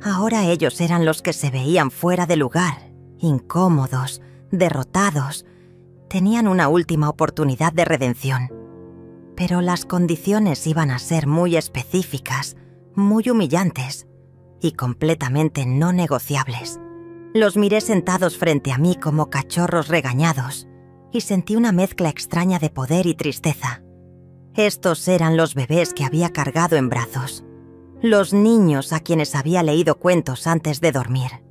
Ahora ellos eran los que se veían fuera de lugar, incómodos, derrotados. Tenían una última oportunidad de redención. Pero las condiciones iban a ser muy específicas, muy humillantes y completamente no negociables. Los miré sentados frente a mí como cachorros regañados y sentí una mezcla extraña de poder y tristeza. Estos eran los bebés que había cargado en brazos, los niños a quienes había leído cuentos antes de dormir,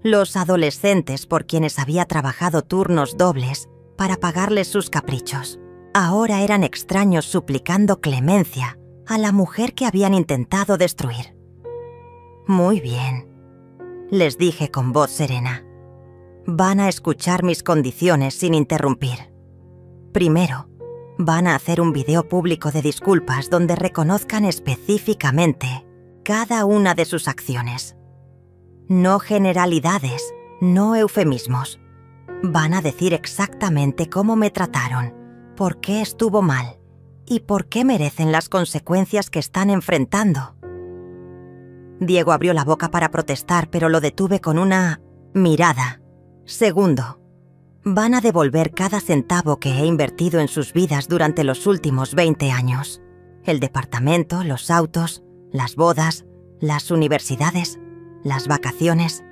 los adolescentes por quienes había trabajado turnos dobles para pagarles sus caprichos. Ahora eran extraños suplicando clemencia a la mujer que habían intentado destruir. «Muy bien», les dije con voz serena. «Van a escuchar mis condiciones sin interrumpir. Primero, van a hacer un video público de disculpas donde reconozcan específicamente cada una de sus acciones. No generalidades, no eufemismos. Van a decir exactamente cómo me trataron, por qué estuvo mal y por qué merecen las consecuencias que están enfrentando». Diego abrió la boca para protestar, pero lo detuve con una mirada. Segundo, van a devolver cada centavo que he invertido en sus vidas durante los últimos 20 años. El departamento, los autos, las bodas, las universidades, las vacaciones,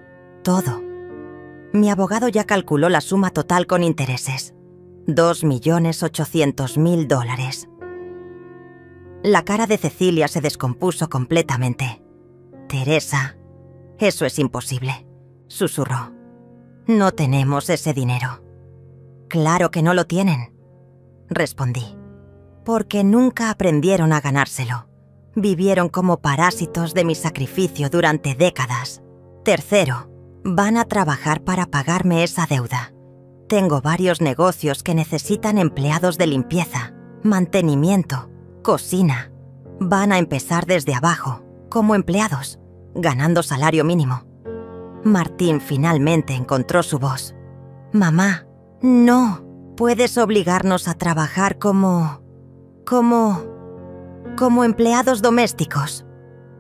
todo. Mi abogado ya calculó la suma total con intereses. $2.800.000. La cara de Cecilia se descompuso completamente. «Teresa, eso es imposible», susurró. «No tenemos ese dinero». «Claro que no lo tienen», respondí. «Porque nunca aprendieron a ganárselo. Vivieron como parásitos de mi sacrificio durante décadas. Tercero, van a trabajar para pagarme esa deuda. Tengo varios negocios que necesitan empleados de limpieza, mantenimiento, cocina. Van a empezar desde abajo, como empleados, ganando salario mínimo. Martín finalmente encontró su voz. Mamá, no, puedes obligarnos a trabajar como empleados domésticos.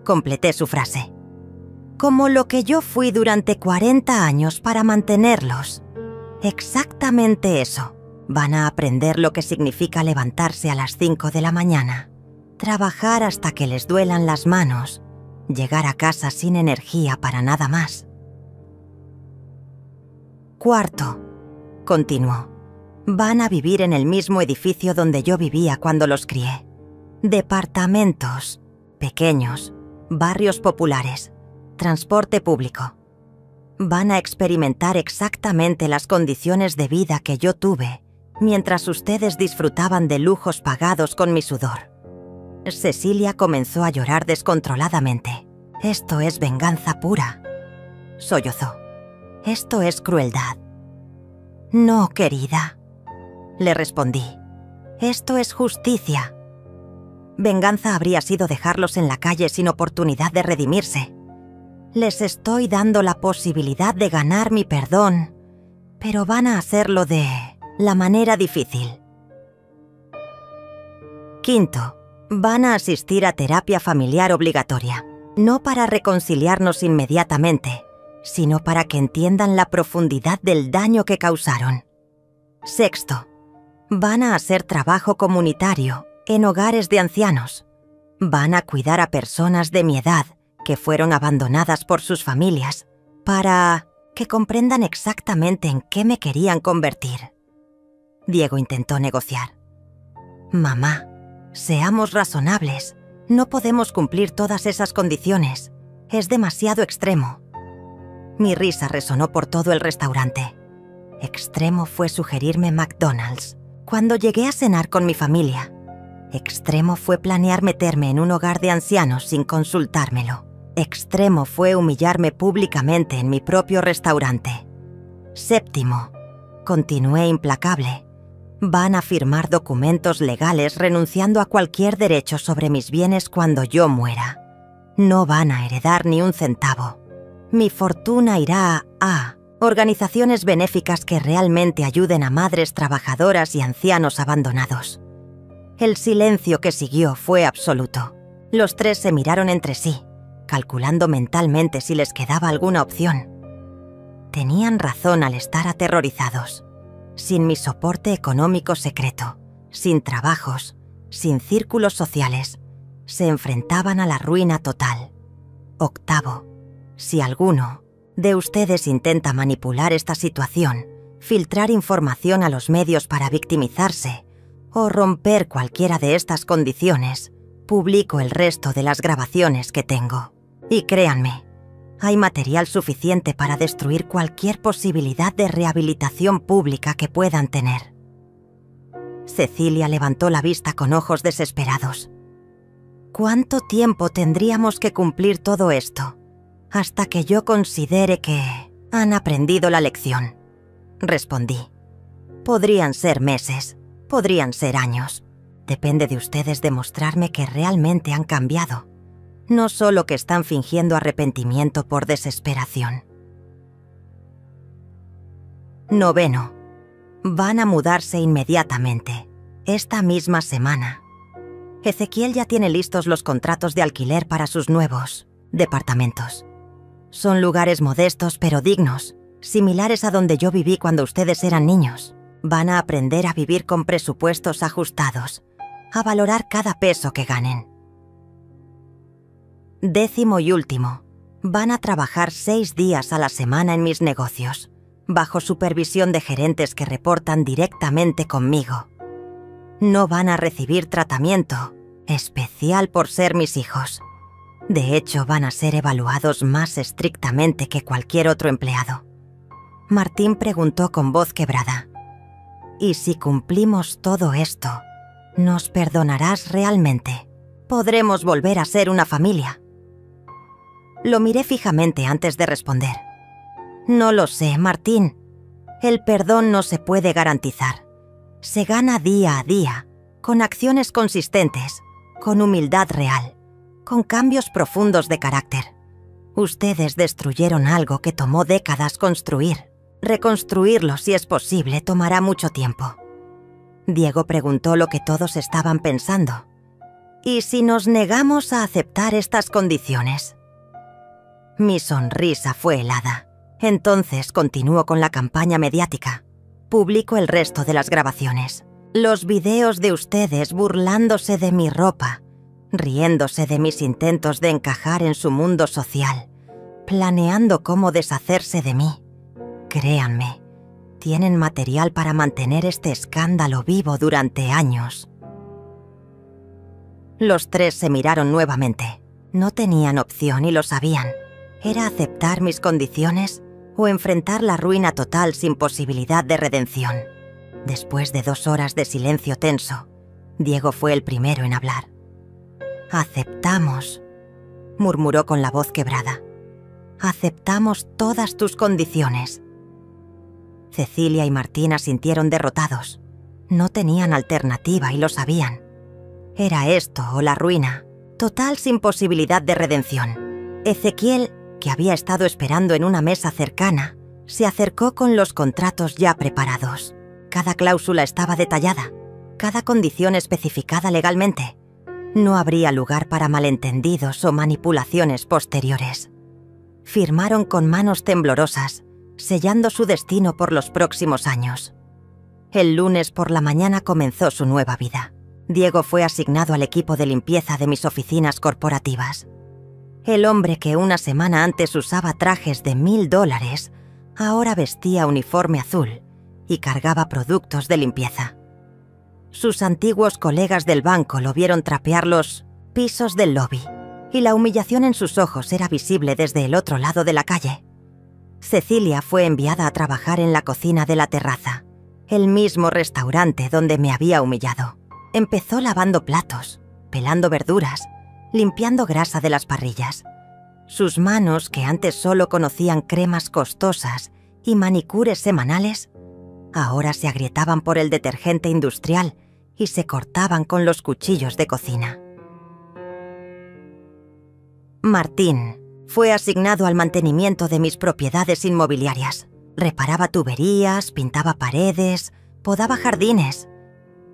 Completé su frase. Como lo que yo fui durante 40 años para mantenerlos. Exactamente eso. Van a aprender lo que significa levantarse a las 5 de la mañana, trabajar hasta que les duelan las manos, llegar a casa sin energía para nada más. Cuarto, continuó, van a vivir en el mismo edificio donde yo vivía cuando los crié. Departamentos, pequeños, barrios populares, transporte público. Van a experimentar exactamente las condiciones de vida que yo tuve mientras ustedes disfrutaban de lujos pagados con mi sudor. Cecilia comenzó a llorar descontroladamente. Esto es venganza pura. Sollozó. Esto es crueldad. No, querida, le respondí. Esto es justicia. Venganza habría sido dejarlos en la calle sin oportunidad de redimirse. Les estoy dando la posibilidad de ganar mi perdón, pero van a hacerlo de la manera difícil. Quinto, van a asistir a terapia familiar obligatoria, no para reconciliarnos inmediatamente, sino para que entiendan la profundidad del daño que causaron. Sexto, van a hacer trabajo comunitario en hogares de ancianos. Van a cuidar a personas de mi edad que fueron abandonadas por sus familias, para que comprendan exactamente en qué me querían convertir. Diego intentó negociar. Mamá, seamos razonables. No podemos cumplir todas esas condiciones. Es demasiado extremo. Mi risa resonó por todo el restaurante. Extremo fue sugerirme McDonald's cuando llegué a cenar con mi familia. Extremo fue planear meterme en un hogar de ancianos sin consultármelo. Extremo fue humillarme públicamente en mi propio restaurante. Séptimo, continué implacable. Van a firmar documentos legales renunciando a cualquier derecho sobre mis bienes cuando yo muera. No van a heredar ni un centavo. Mi fortuna irá a organizaciones benéficas que realmente ayuden a madres trabajadoras y ancianos abandonados. El silencio que siguió fue absoluto. Los tres se miraron entre sí, calculando mentalmente si les quedaba alguna opción. Tenían razón al estar aterrorizados. Sin mi soporte económico secreto, sin trabajos, sin círculos sociales, se enfrentaban a la ruina total. Octavo, si alguno de ustedes intenta manipular esta situación, filtrar información a los medios para victimizarse o romper cualquiera de estas condiciones, publico el resto de las grabaciones que tengo. Y créanme, hay material suficiente para destruir cualquier posibilidad de rehabilitación pública que puedan tener. Cecilia levantó la vista con ojos desesperados. ¿Cuánto tiempo tendríamos que cumplir todo esto? Hasta que yo considere que han aprendido la lección, respondí. Podrían ser meses, podrían ser años. Depende de ustedes demostrarme que realmente han cambiado. No solo que están fingiendo arrepentimiento por desesperación. Noveno. Van a mudarse inmediatamente, esta misma semana. Ezequiel ya tiene listos los contratos de alquiler para sus nuevos departamentos. Son lugares modestos pero dignos, similares a donde yo viví cuando ustedes eran niños. Van a aprender a vivir con presupuestos ajustados, a valorar cada peso que ganen. Décimo y último, van a trabajar 6 días a la semana en mis negocios, bajo supervisión de gerentes que reportan directamente conmigo. No van a recibir tratamiento especial por ser mis hijos. De hecho, van a ser evaluados más estrictamente que cualquier otro empleado. Martín preguntó con voz quebrada. ¿Y si cumplimos todo esto, nos perdonarás realmente? podremos volver a ser una familia? Lo miré fijamente antes de responder. No lo sé, Martín. El perdón no se puede garantizar. Se gana día a día, con acciones consistentes, con humildad real, con cambios profundos de carácter. Ustedes destruyeron algo que tomó décadas construir. Reconstruirlo, si es posible, tomará mucho tiempo. Diego preguntó lo que todos estaban pensando. ¿Y si nos negamos a aceptar estas condiciones? Mi sonrisa fue helada. Entonces continuó con la campaña mediática. Publico el resto de las grabaciones. Los videos de ustedes burlándose de mi ropa, riéndose de mis intentos de encajar en su mundo social, planeando cómo deshacerse de mí. Créanme, tienen material para mantener este escándalo vivo durante años. Los tres se miraron nuevamente. No tenían opción y lo sabían. Era aceptar mis condiciones o enfrentar la ruina total sin posibilidad de redención. Después de 2 horas de silencio tenso, Diego fue el primero en hablar. «Aceptamos», murmuró con la voz quebrada. «Aceptamos todas tus condiciones». Cecilia y Martín asintieron derrotados. No tenían alternativa y lo sabían. Era esto o la ruina, total sin posibilidad de redención. Ezequiel, que había estado esperando en una mesa cercana, se acercó con los contratos ya preparados. Cada cláusula estaba detallada, cada condición especificada legalmente. No habría lugar para malentendidos o manipulaciones posteriores. Firmaron con manos temblorosas, sellando su destino por los próximos años. El lunes por la mañana comenzó su nueva vida. Diego fue asignado al equipo de limpieza de mis oficinas corporativas. El hombre que una semana antes usaba trajes de $1000, ahora vestía uniforme azul y cargaba productos de limpieza. Sus antiguos colegas del banco lo vieron trapear los pisos del lobby, y la humillación en sus ojos era visible desde el otro lado de la calle. Cecilia fue enviada a trabajar en la cocina de la terraza, el mismo restaurante donde me había humillado. Empezó lavando platos, pelando verduras, limpiando grasa de las parrillas. Sus manos, que antes solo conocían cremas costosas y manicures semanales, ahora se agrietaban por el detergente industrial y se cortaban con los cuchillos de cocina. Martín fue asignado al mantenimiento de mis propiedades inmobiliarias. Reparaba tuberías, pintaba paredes, podaba jardines.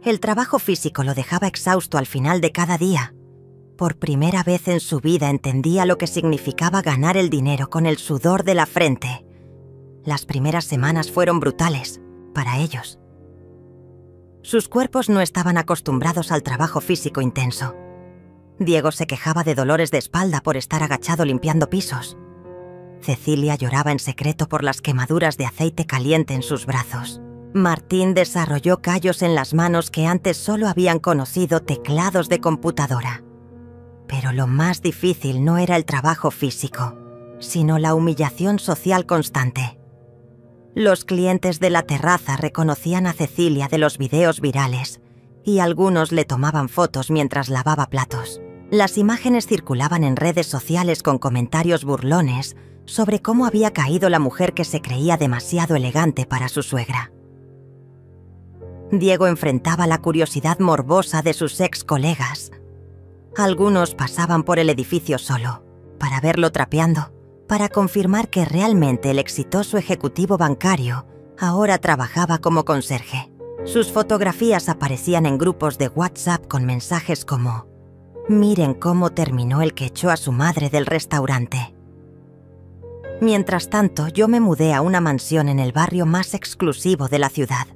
El trabajo físico lo dejaba exhausto al final de cada día. Por primera vez en su vida entendía lo que significaba ganar el dinero con el sudor de la frente. Las primeras semanas fueron brutales, para ellos. Sus cuerpos no estaban acostumbrados al trabajo físico intenso. Diego se quejaba de dolores de espalda por estar agachado limpiando pisos. Cecilia lloraba en secreto por las quemaduras de aceite caliente en sus brazos. Martín desarrolló callos en las manos que antes solo habían conocido teclados de computadora. Pero lo más difícil no era el trabajo físico, sino la humillación social constante. Los clientes de la terraza reconocían a Cecilia de los videos virales y algunos le tomaban fotos mientras lavaba platos. Las imágenes circulaban en redes sociales con comentarios burlones sobre cómo había caído la mujer que se creía demasiado elegante para su suegra. Diego enfrentaba la curiosidad morbosa de sus ex colegas. Algunos pasaban por el edificio solo, para verlo trapeando, para confirmar que realmente el exitoso ejecutivo bancario ahora trabajaba como conserje. Sus fotografías aparecían en grupos de WhatsApp con mensajes como: «Miren cómo terminó el que echó a su madre del restaurante». Mientras tanto, yo me mudé a una mansión en el barrio más exclusivo de la ciudad.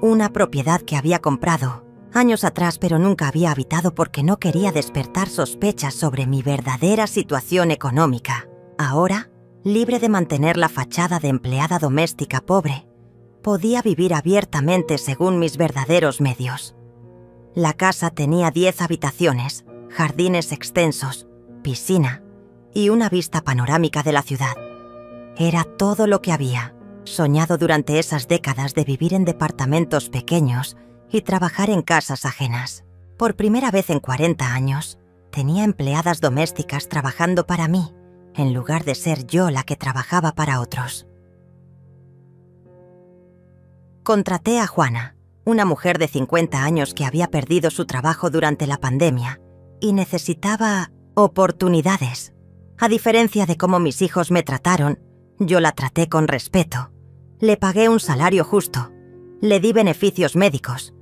Una propiedad que había comprado años atrás, pero nunca había habitado porque no quería despertar sospechas sobre mi verdadera situación económica. Ahora, libre de mantener la fachada de empleada doméstica pobre, podía vivir abiertamente según mis verdaderos medios. La casa tenía 10 habitaciones, jardines extensos, piscina y una vista panorámica de la ciudad. Era todo lo que había soñado durante esas décadas de vivir en departamentos pequeños y trabajar en casas ajenas. Por primera vez en 40 años, tenía empleadas domésticas trabajando para mí, en lugar de ser yo la que trabajaba para otros. Contraté a Juana, una mujer de 50 años que había perdido su trabajo durante la pandemia y necesitaba oportunidades. A diferencia de cómo mis hijos me trataron, yo la traté con respeto. Le pagué un salario justo, le di beneficios médicos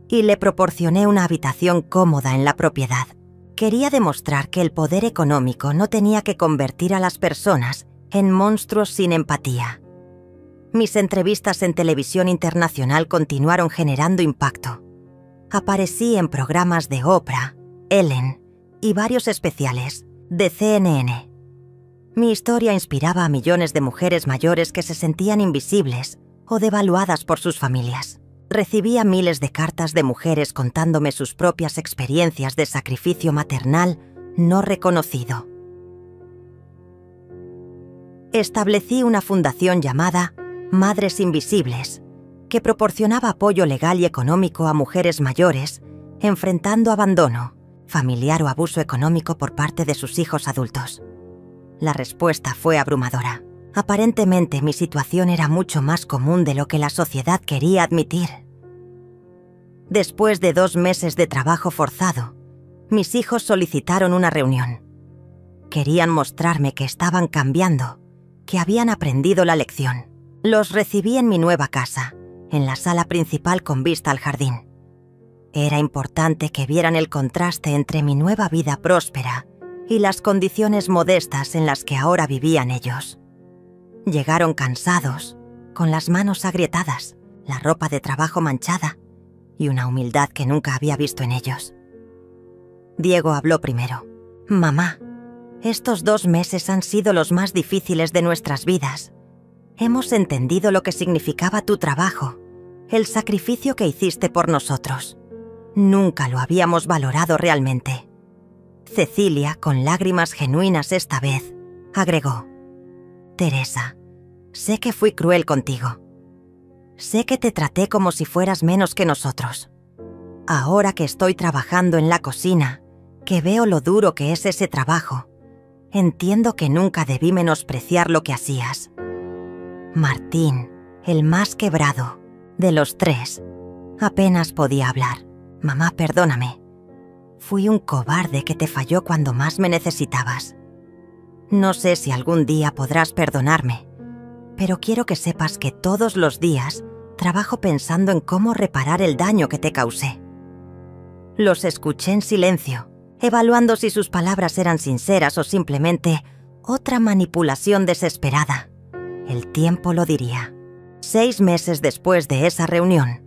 y le proporcioné una habitación cómoda en la propiedad. Quería demostrar que el poder económico no tenía que convertir a las personas en monstruos sin empatía. Mis entrevistas en televisión internacional continuaron generando impacto. Aparecí en programas de Oprah, Ellen y varios especiales de CNN. Mi historia inspiraba a millones de mujeres mayores que se sentían invisibles o devaluadas por sus familias. Recibía miles de cartas de mujeres contándome sus propias experiencias de sacrificio maternal no reconocido. Establecí una fundación llamada Madres Invisibles, que proporcionaba apoyo legal y económico a mujeres mayores enfrentando abandono, familiar o abuso económico por parte de sus hijos adultos. La respuesta fue abrumadora. Aparentemente mi situación era mucho más común de lo que la sociedad quería admitir. Después de 2 meses de trabajo forzado, mis hijos solicitaron una reunión. Querían mostrarme que estaban cambiando, que habían aprendido la lección. Los recibí en mi nueva casa, en la sala principal con vista al jardín. Era importante que vieran el contraste entre mi nueva vida próspera y las condiciones modestas en las que ahora vivían ellos. Llegaron cansados, con las manos agrietadas, la ropa de trabajo manchada y una humildad que nunca había visto en ellos. Diego habló primero. «Mamá, estos 2 meses han sido los más difíciles de nuestras vidas. Hemos entendido lo que significaba tu trabajo, el sacrificio que hiciste por nosotros. Nunca lo habíamos valorado realmente». Cecilia, con lágrimas genuinas esta vez, agregó: «Teresa, sé que fui cruel contigo. Sé que te traté como si fueras menos que nosotros. Ahora que estoy trabajando en la cocina, que veo lo duro que es ese trabajo, entiendo que nunca debí menospreciar lo que hacías». Martín, el más quebrado de los 3, apenas podía hablar. «Mamá, perdóname. Fui un cobarde que te falló cuando más me necesitabas. No sé si algún día podrás perdonarme, pero quiero que sepas que todos los días trabajo pensando en cómo reparar el daño que te causé». Los escuché en silencio, evaluando si sus palabras eran sinceras o simplemente otra manipulación desesperada. El tiempo lo diría. 6 meses después de esa reunión,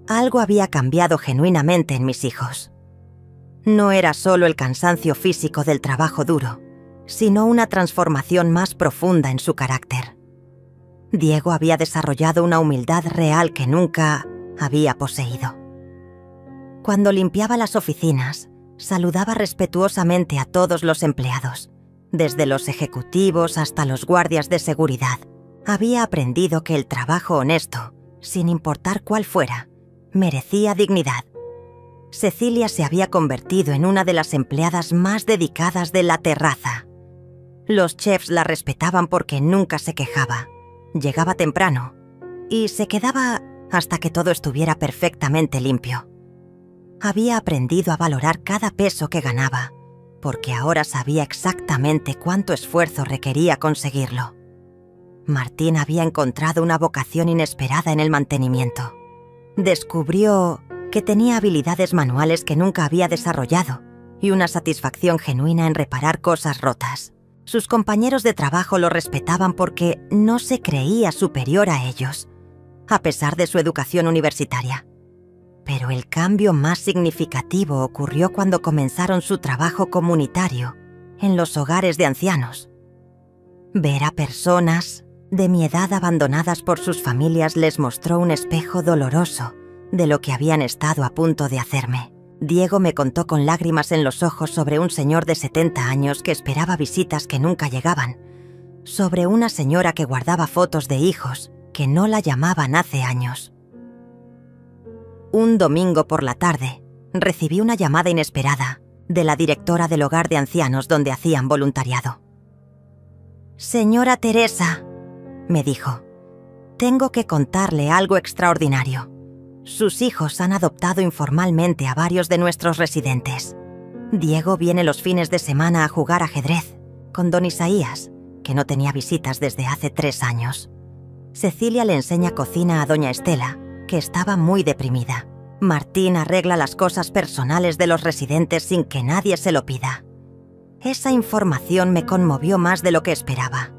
algo había cambiado genuinamente en mis hijos. No era solo el cansancio físico del trabajo duro, sino una transformación más profunda en su carácter. Diego había desarrollado una humildad real que nunca había poseído. Cuando limpiaba las oficinas, saludaba respetuosamente a todos los empleados, desde los ejecutivos hasta los guardias de seguridad. Había aprendido que el trabajo honesto, sin importar cuál fuera, merecía dignidad. Cecilia se había convertido en una de las empleadas más dedicadas de la terraza. Los chefs la respetaban porque nunca se quejaba. Llegaba temprano y se quedaba hasta que todo estuviera perfectamente limpio. Había aprendido a valorar cada peso que ganaba, porque ahora sabía exactamente cuánto esfuerzo requería conseguirlo. Martín había encontrado una vocación inesperada en el mantenimiento. Descubrió que tenía habilidades manuales que nunca había desarrollado y una satisfacción genuina en reparar cosas rotas. Sus compañeros de trabajo lo respetaban porque no se creía superior a ellos, a pesar de su educación universitaria. Pero el cambio más significativo ocurrió cuando comenzaron su trabajo comunitario en los hogares de ancianos. Ver a personas de mi edad abandonadas por sus familias les mostró un espejo doloroso de lo que habían estado a punto de hacerme. Diego me contó con lágrimas en los ojos sobre un señor de 70 años que esperaba visitas que nunca llegaban, sobre una señora que guardaba fotos de hijos que no la llamaban hace años. Un domingo por la tarde, recibí una llamada inesperada de la directora del hogar de ancianos donde hacían voluntariado. «Señora Teresa», me dijo, «tengo que contarle algo extraordinario. Sus hijos han adoptado informalmente a varios de nuestros residentes. Diego viene los fines de semana a jugar ajedrez con don Isaías, que no tenía visitas desde hace 3 años. Cecilia le enseña cocina a doña Estela, que estaba muy deprimida. Martín arregla las cosas personales de los residentes sin que nadie se lo pida». Esa información me conmovió más de lo que esperaba.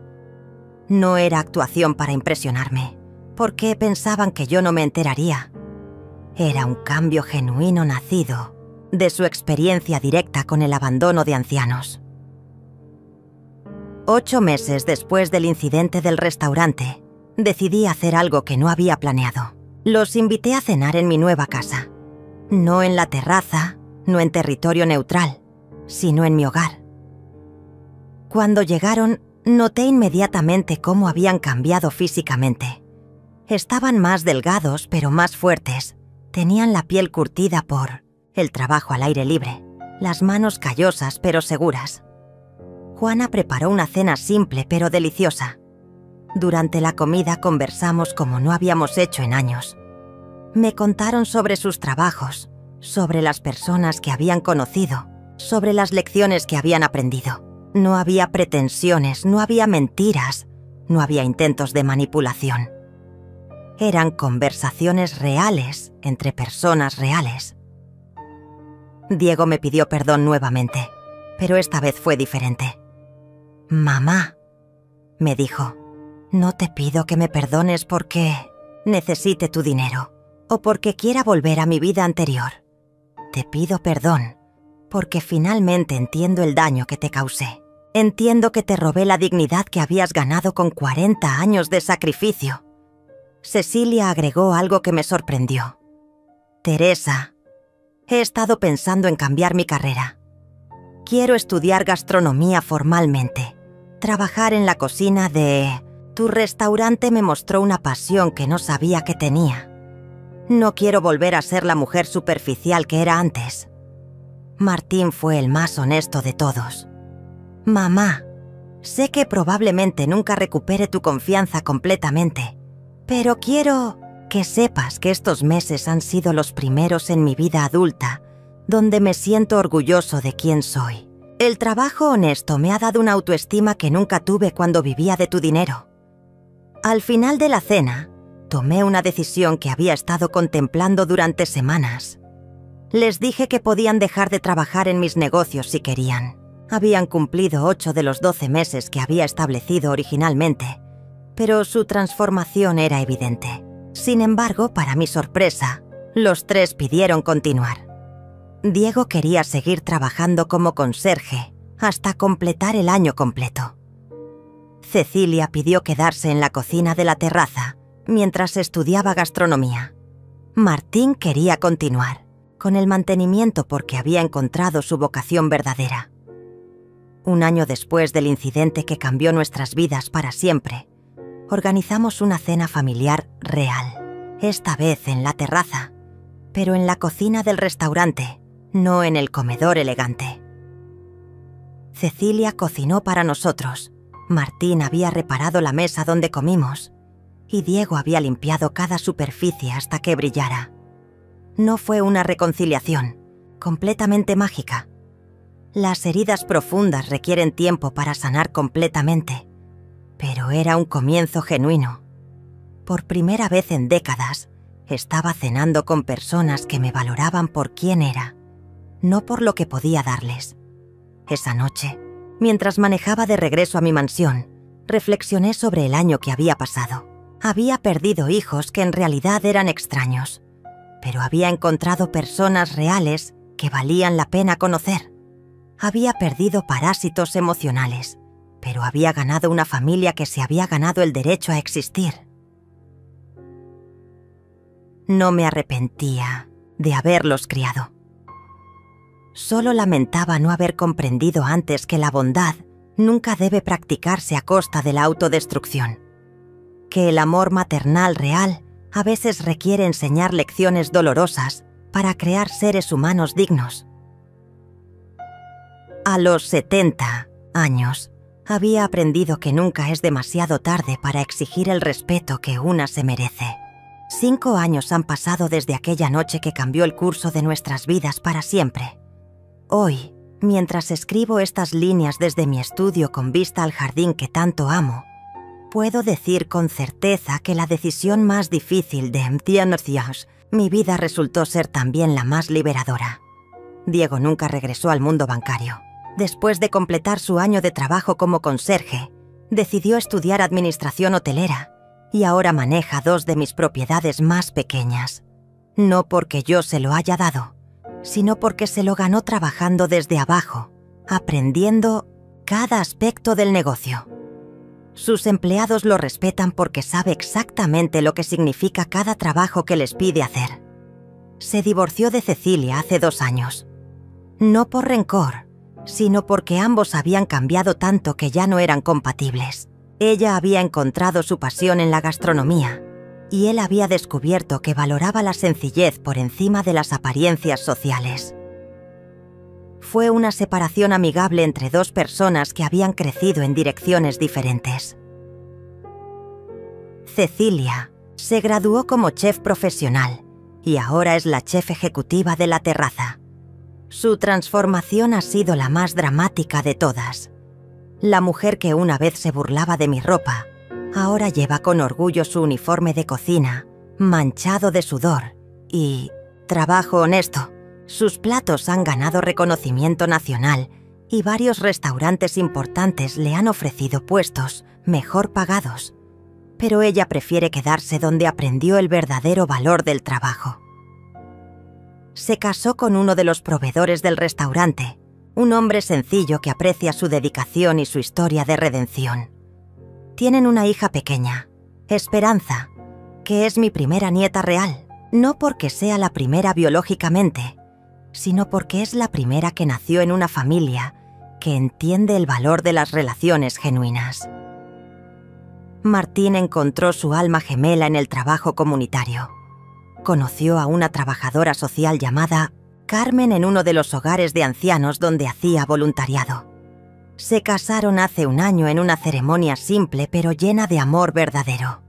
No era actuación para impresionarme, porque pensaban que yo no me enteraría. Era un cambio genuino nacido de su experiencia directa con el abandono de ancianos. 8 meses después del incidente del restaurante, decidí hacer algo que no había planeado. Los invité a cenar en mi nueva casa. No en la terraza, no en territorio neutral, sino en mi hogar. Cuando llegaron, noté inmediatamente cómo habían cambiado físicamente. Estaban más delgados, pero más fuertes. Tenían la piel curtida por el trabajo al aire libre, las manos callosas pero seguras. Juana preparó una cena simple pero deliciosa. Durante la comida conversamos como no habíamos hecho en años. Me contaron sobre sus trabajos, sobre las personas que habían conocido, sobre las lecciones que habían aprendido. No había pretensiones, no había mentiras, no había intentos de manipulación. Eran conversaciones reales entre personas reales. Diego me pidió perdón nuevamente, pero esta vez fue diferente. «Mamá», me dijo, «no te pido que me perdones porque necesite tu dinero o porque quiera volver a mi vida anterior. Te pido perdón porque finalmente entiendo el daño que te causé. Entiendo que te robé la dignidad que habías ganado con 40 años de sacrificio». Cecilia agregó algo que me sorprendió. «Teresa, he estado pensando en cambiar mi carrera. Quiero estudiar gastronomía formalmente. Trabajar en la cocina de... Tu restaurante me mostró una pasión que no sabía que tenía. No quiero volver a ser la mujer superficial que era antes». Martín fue el más honesto de todos. «Mamá, sé que probablemente nunca recupere tu confianza completamente, pero quiero que sepas que estos meses han sido los primeros en mi vida adulta donde me siento orgulloso de quién soy. El trabajo honesto me ha dado una autoestima que nunca tuve cuando vivía de tu dinero». Al final de la cena, tomé una decisión que había estado contemplando durante semanas. Les dije que podían dejar de trabajar en mis negocios si querían. Habían cumplido 8 de los 12 meses que había establecido originalmente, pero su transformación era evidente. Sin embargo, para mi sorpresa, los 3 pidieron continuar. Diego quería seguir trabajando como conserje hasta completar el año completo. Cecilia pidió quedarse en la cocina de la terraza mientras estudiaba gastronomía. Martín quería continuar con el mantenimiento porque había encontrado su vocación verdadera. Un año después del incidente que cambió nuestras vidas para siempre, organizamos una cena familiar real, esta vez en la terraza, pero en la cocina del restaurante, no en el comedor elegante. Cecilia cocinó para nosotros, Martín había reparado la mesa donde comimos y Diego había limpiado cada superficie hasta que brillara. No fue una reconciliación, completamente mágica. Las heridas profundas requieren tiempo para sanar completamente, pero era un comienzo genuino. Por primera vez en décadas, estaba cenando con personas que me valoraban por quién era, no por lo que podía darles. Esa noche, mientras manejaba de regreso a mi mansión, reflexioné sobre el año que había pasado. Había perdido hijos que en realidad eran extraños, pero había encontrado personas reales que valían la pena conocer. Había perdido parásitos emocionales, pero había ganado una familia que se había ganado el derecho a existir. No me arrepentía de haberlos criado. Solo lamentaba no haber comprendido antes que la bondad nunca debe practicarse a costa de la autodestrucción, que el amor maternal real a veces requiere enseñar lecciones dolorosas para crear seres humanos dignos. A los 70 años, había aprendido que nunca es demasiado tarde para exigir el respeto que una se merece. 5 años han pasado desde aquella noche que cambió el curso de nuestras vidas para siempre. Hoy, mientras escribo estas líneas desde mi estudio con vista al jardín que tanto amo, puedo decir con certeza que la decisión más difícil de mi vida resultó ser también la más liberadora. Diego nunca regresó al mundo bancario. Después de completar su año de trabajo como conserje, decidió estudiar administración hotelera y ahora maneja 2 de mis propiedades más pequeñas. No porque yo se lo haya dado, sino porque se lo ganó trabajando desde abajo, aprendiendo cada aspecto del negocio. Sus empleados lo respetan porque sabe exactamente lo que significa cada trabajo que les pide hacer. Se divorció de Cecilia hace 2 años. No por rencor, sino porque ambos habían cambiado tanto que ya no eran compatibles. Ella había encontrado su pasión en la gastronomía y él había descubierto que valoraba la sencillez por encima de las apariencias sociales. Fue una separación amigable entre 2 personas que habían crecido en direcciones diferentes. Cecilia se graduó como chef profesional y ahora es la chef ejecutiva de La Terraza. Su transformación ha sido la más dramática de todas. La mujer que una vez se burlaba de mi ropa, ahora lleva con orgullo su uniforme de cocina, manchado de sudor y trabajo honesto. Sus platos han ganado reconocimiento nacional y varios restaurantes importantes le han ofrecido puestos mejor pagados. Pero ella prefiere quedarse donde aprendió el verdadero valor del trabajo. Se casó con uno de los proveedores del restaurante, un hombre sencillo que aprecia su dedicación y su historia de redención. Tienen una hija pequeña, Esperanza, que es mi primera nieta real, no porque sea la primera biológicamente, sino porque es la primera que nació en una familia que entiende el valor de las relaciones genuinas. Martín encontró su alma gemela en el trabajo comunitario. Conoció a una trabajadora social llamada Carmen en uno de los hogares de ancianos donde hacía voluntariado. Se casaron hace 1 año en una ceremonia simple pero llena de amor verdadero.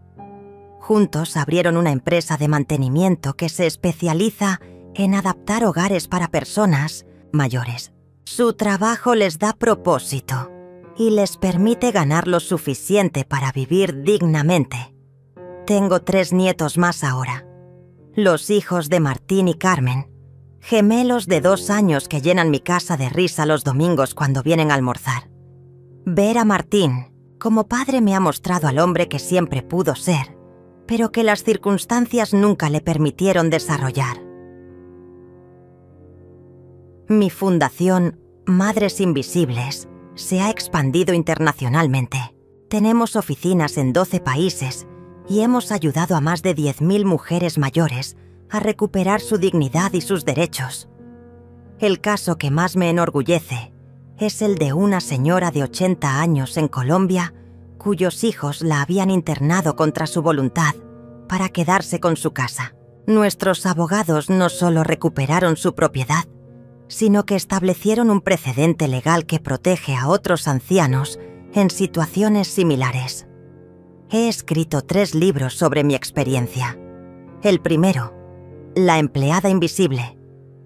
Juntos abrieron una empresa de mantenimiento que se especializa en adaptar hogares para personas mayores. Su trabajo les da propósito y les permite ganar lo suficiente para vivir dignamente. Tengo 3 nietos más ahora. Los hijos de Martín y Carmen, gemelos de 2 años que llenan mi casa de risa los domingos cuando vienen a almorzar. Ver a Martín como padre me ha mostrado al hombre que siempre pudo ser, pero que las circunstancias nunca le permitieron desarrollar. Mi fundación, Madres Invisibles, se ha expandido internacionalmente. Tenemos oficinas en 12 países y hemos ayudado a más de 10.000 mujeres mayores a recuperar su dignidad y sus derechos. El caso que más me enorgullece es el de una señora de 80 años en Colombia cuyos hijos la habían internado contra su voluntad para quedarse con su casa. Nuestros abogados no solo recuperaron su propiedad, sino que establecieron un precedente legal que protege a otros ancianos en situaciones similares. He escrito 3 libros sobre mi experiencia. El primero, La empleada invisible,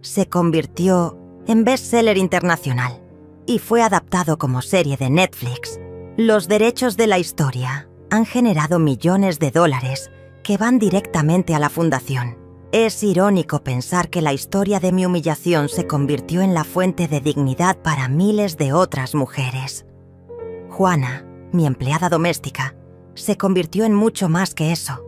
se convirtió en bestseller internacional y fue adaptado como serie de Netflix. Los derechos de la historia han generado millones de dólares que van directamente a la fundación. Es irónico pensar que la historia de mi humillación se convirtió en la fuente de dignidad para miles de otras mujeres. Juana, mi empleada doméstica, se convirtió en mucho más que eso.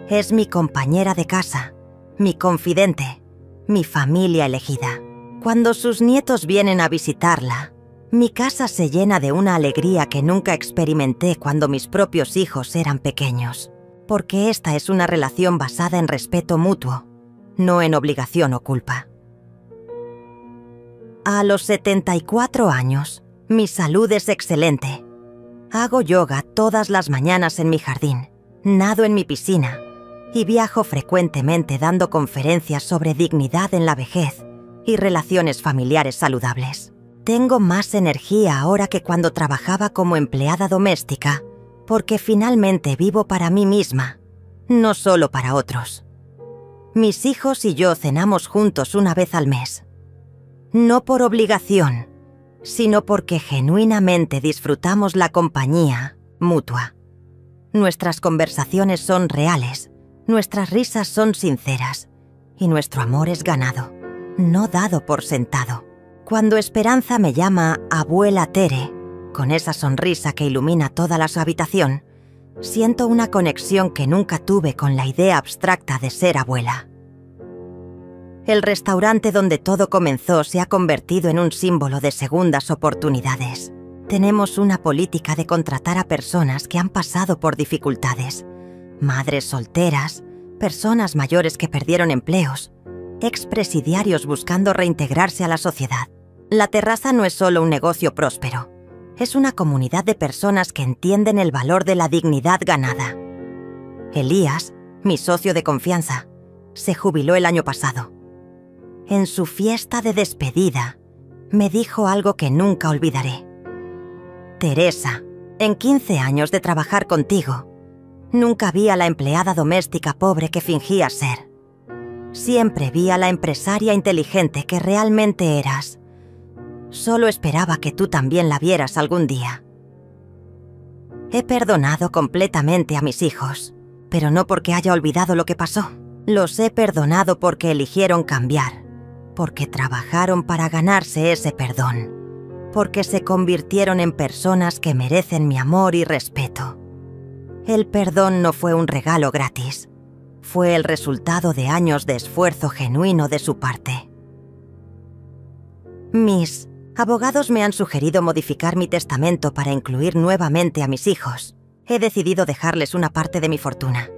Es mi compañera de casa, mi confidente, mi familia elegida. Cuando sus nietos vienen a visitarla, mi casa se llena de una alegría que nunca experimenté cuando mis propios hijos eran pequeños, porque esta es una relación basada en respeto mutuo, no en obligación o culpa. A los 74 años, mi salud es excelente. Hago yoga todas las mañanas en mi jardín, nado en mi piscina y viajo frecuentemente dando conferencias sobre dignidad en la vejez y relaciones familiares saludables. Tengo más energía ahora que cuando trabajaba como empleada doméstica, porque finalmente vivo para mí misma, no solo para otros. Mis hijos y yo cenamos juntos una vez al mes. No por obligación, sino porque genuinamente disfrutamos la compañía mutua. Nuestras conversaciones son reales, nuestras risas son sinceras y nuestro amor es ganado, no dado por sentado. Cuando Esperanza me llama Abuela Tere, con esa sonrisa que ilumina toda la habitación, siento una conexión que nunca tuve con la idea abstracta de ser abuela. El restaurante donde todo comenzó se ha convertido en un símbolo de segundas oportunidades. Tenemos una política de contratar a personas que han pasado por dificultades, madres solteras, personas mayores que perdieron empleos, expresidiarios buscando reintegrarse a la sociedad. La terraza no es solo un negocio próspero, es una comunidad de personas que entienden el valor de la dignidad ganada. Elías, mi socio de confianza, se jubiló el año pasado. En su fiesta de despedida, me dijo algo que nunca olvidaré. Teresa, en 15 años de trabajar contigo, nunca vi a la empleada doméstica pobre que fingías ser. Siempre vi a la empresaria inteligente que realmente eras. Solo esperaba que tú también la vieras algún día. He perdonado completamente a mis hijos, pero no porque haya olvidado lo que pasó. Los he perdonado porque eligieron cambiar, porque trabajaron para ganarse ese perdón, porque se convirtieron en personas que merecen mi amor y respeto. El perdón no fue un regalo gratis, fue el resultado de años de esfuerzo genuino de su parte. Mis abogados me han sugerido modificar mi testamento para incluir nuevamente a mis hijos. He decidido dejarles una parte de mi fortuna,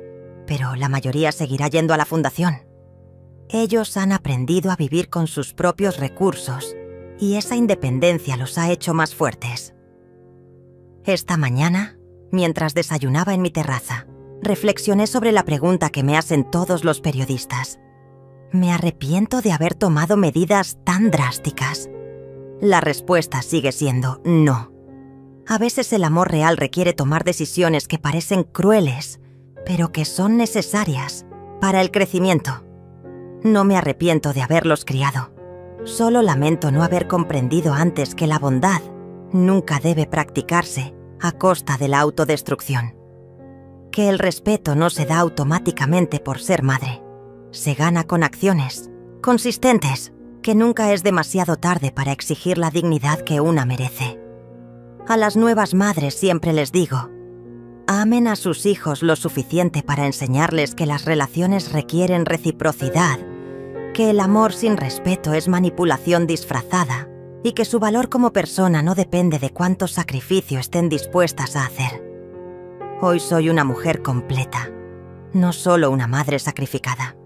pero la mayoría seguirá yendo a la fundación. Ellos han aprendido a vivir con sus propios recursos y esa independencia los ha hecho más fuertes. Esta mañana, mientras desayunaba en mi terraza, reflexioné sobre la pregunta que me hacen todos los periodistas. ¿Me arrepiento de haber tomado medidas tan drásticas? La respuesta sigue siendo no. A veces el amor real requiere tomar decisiones que parecen crueles, pero que son necesarias para el crecimiento. No me arrepiento de haberlos criado. Solo lamento no haber comprendido antes que la bondad nunca debe practicarse a costa de la autodestrucción. Que el respeto no se da automáticamente por ser madre. Se gana con acciones consistentes, que nunca es demasiado tarde para exigir la dignidad que una merece. A las nuevas madres siempre les digo: amen a sus hijos lo suficiente para enseñarles que las relaciones requieren reciprocidad, que el amor sin respeto es manipulación disfrazada y que su valor como persona no depende de cuánto sacrificio estén dispuestas a hacer. Hoy soy una mujer completa, no solo una madre sacrificada.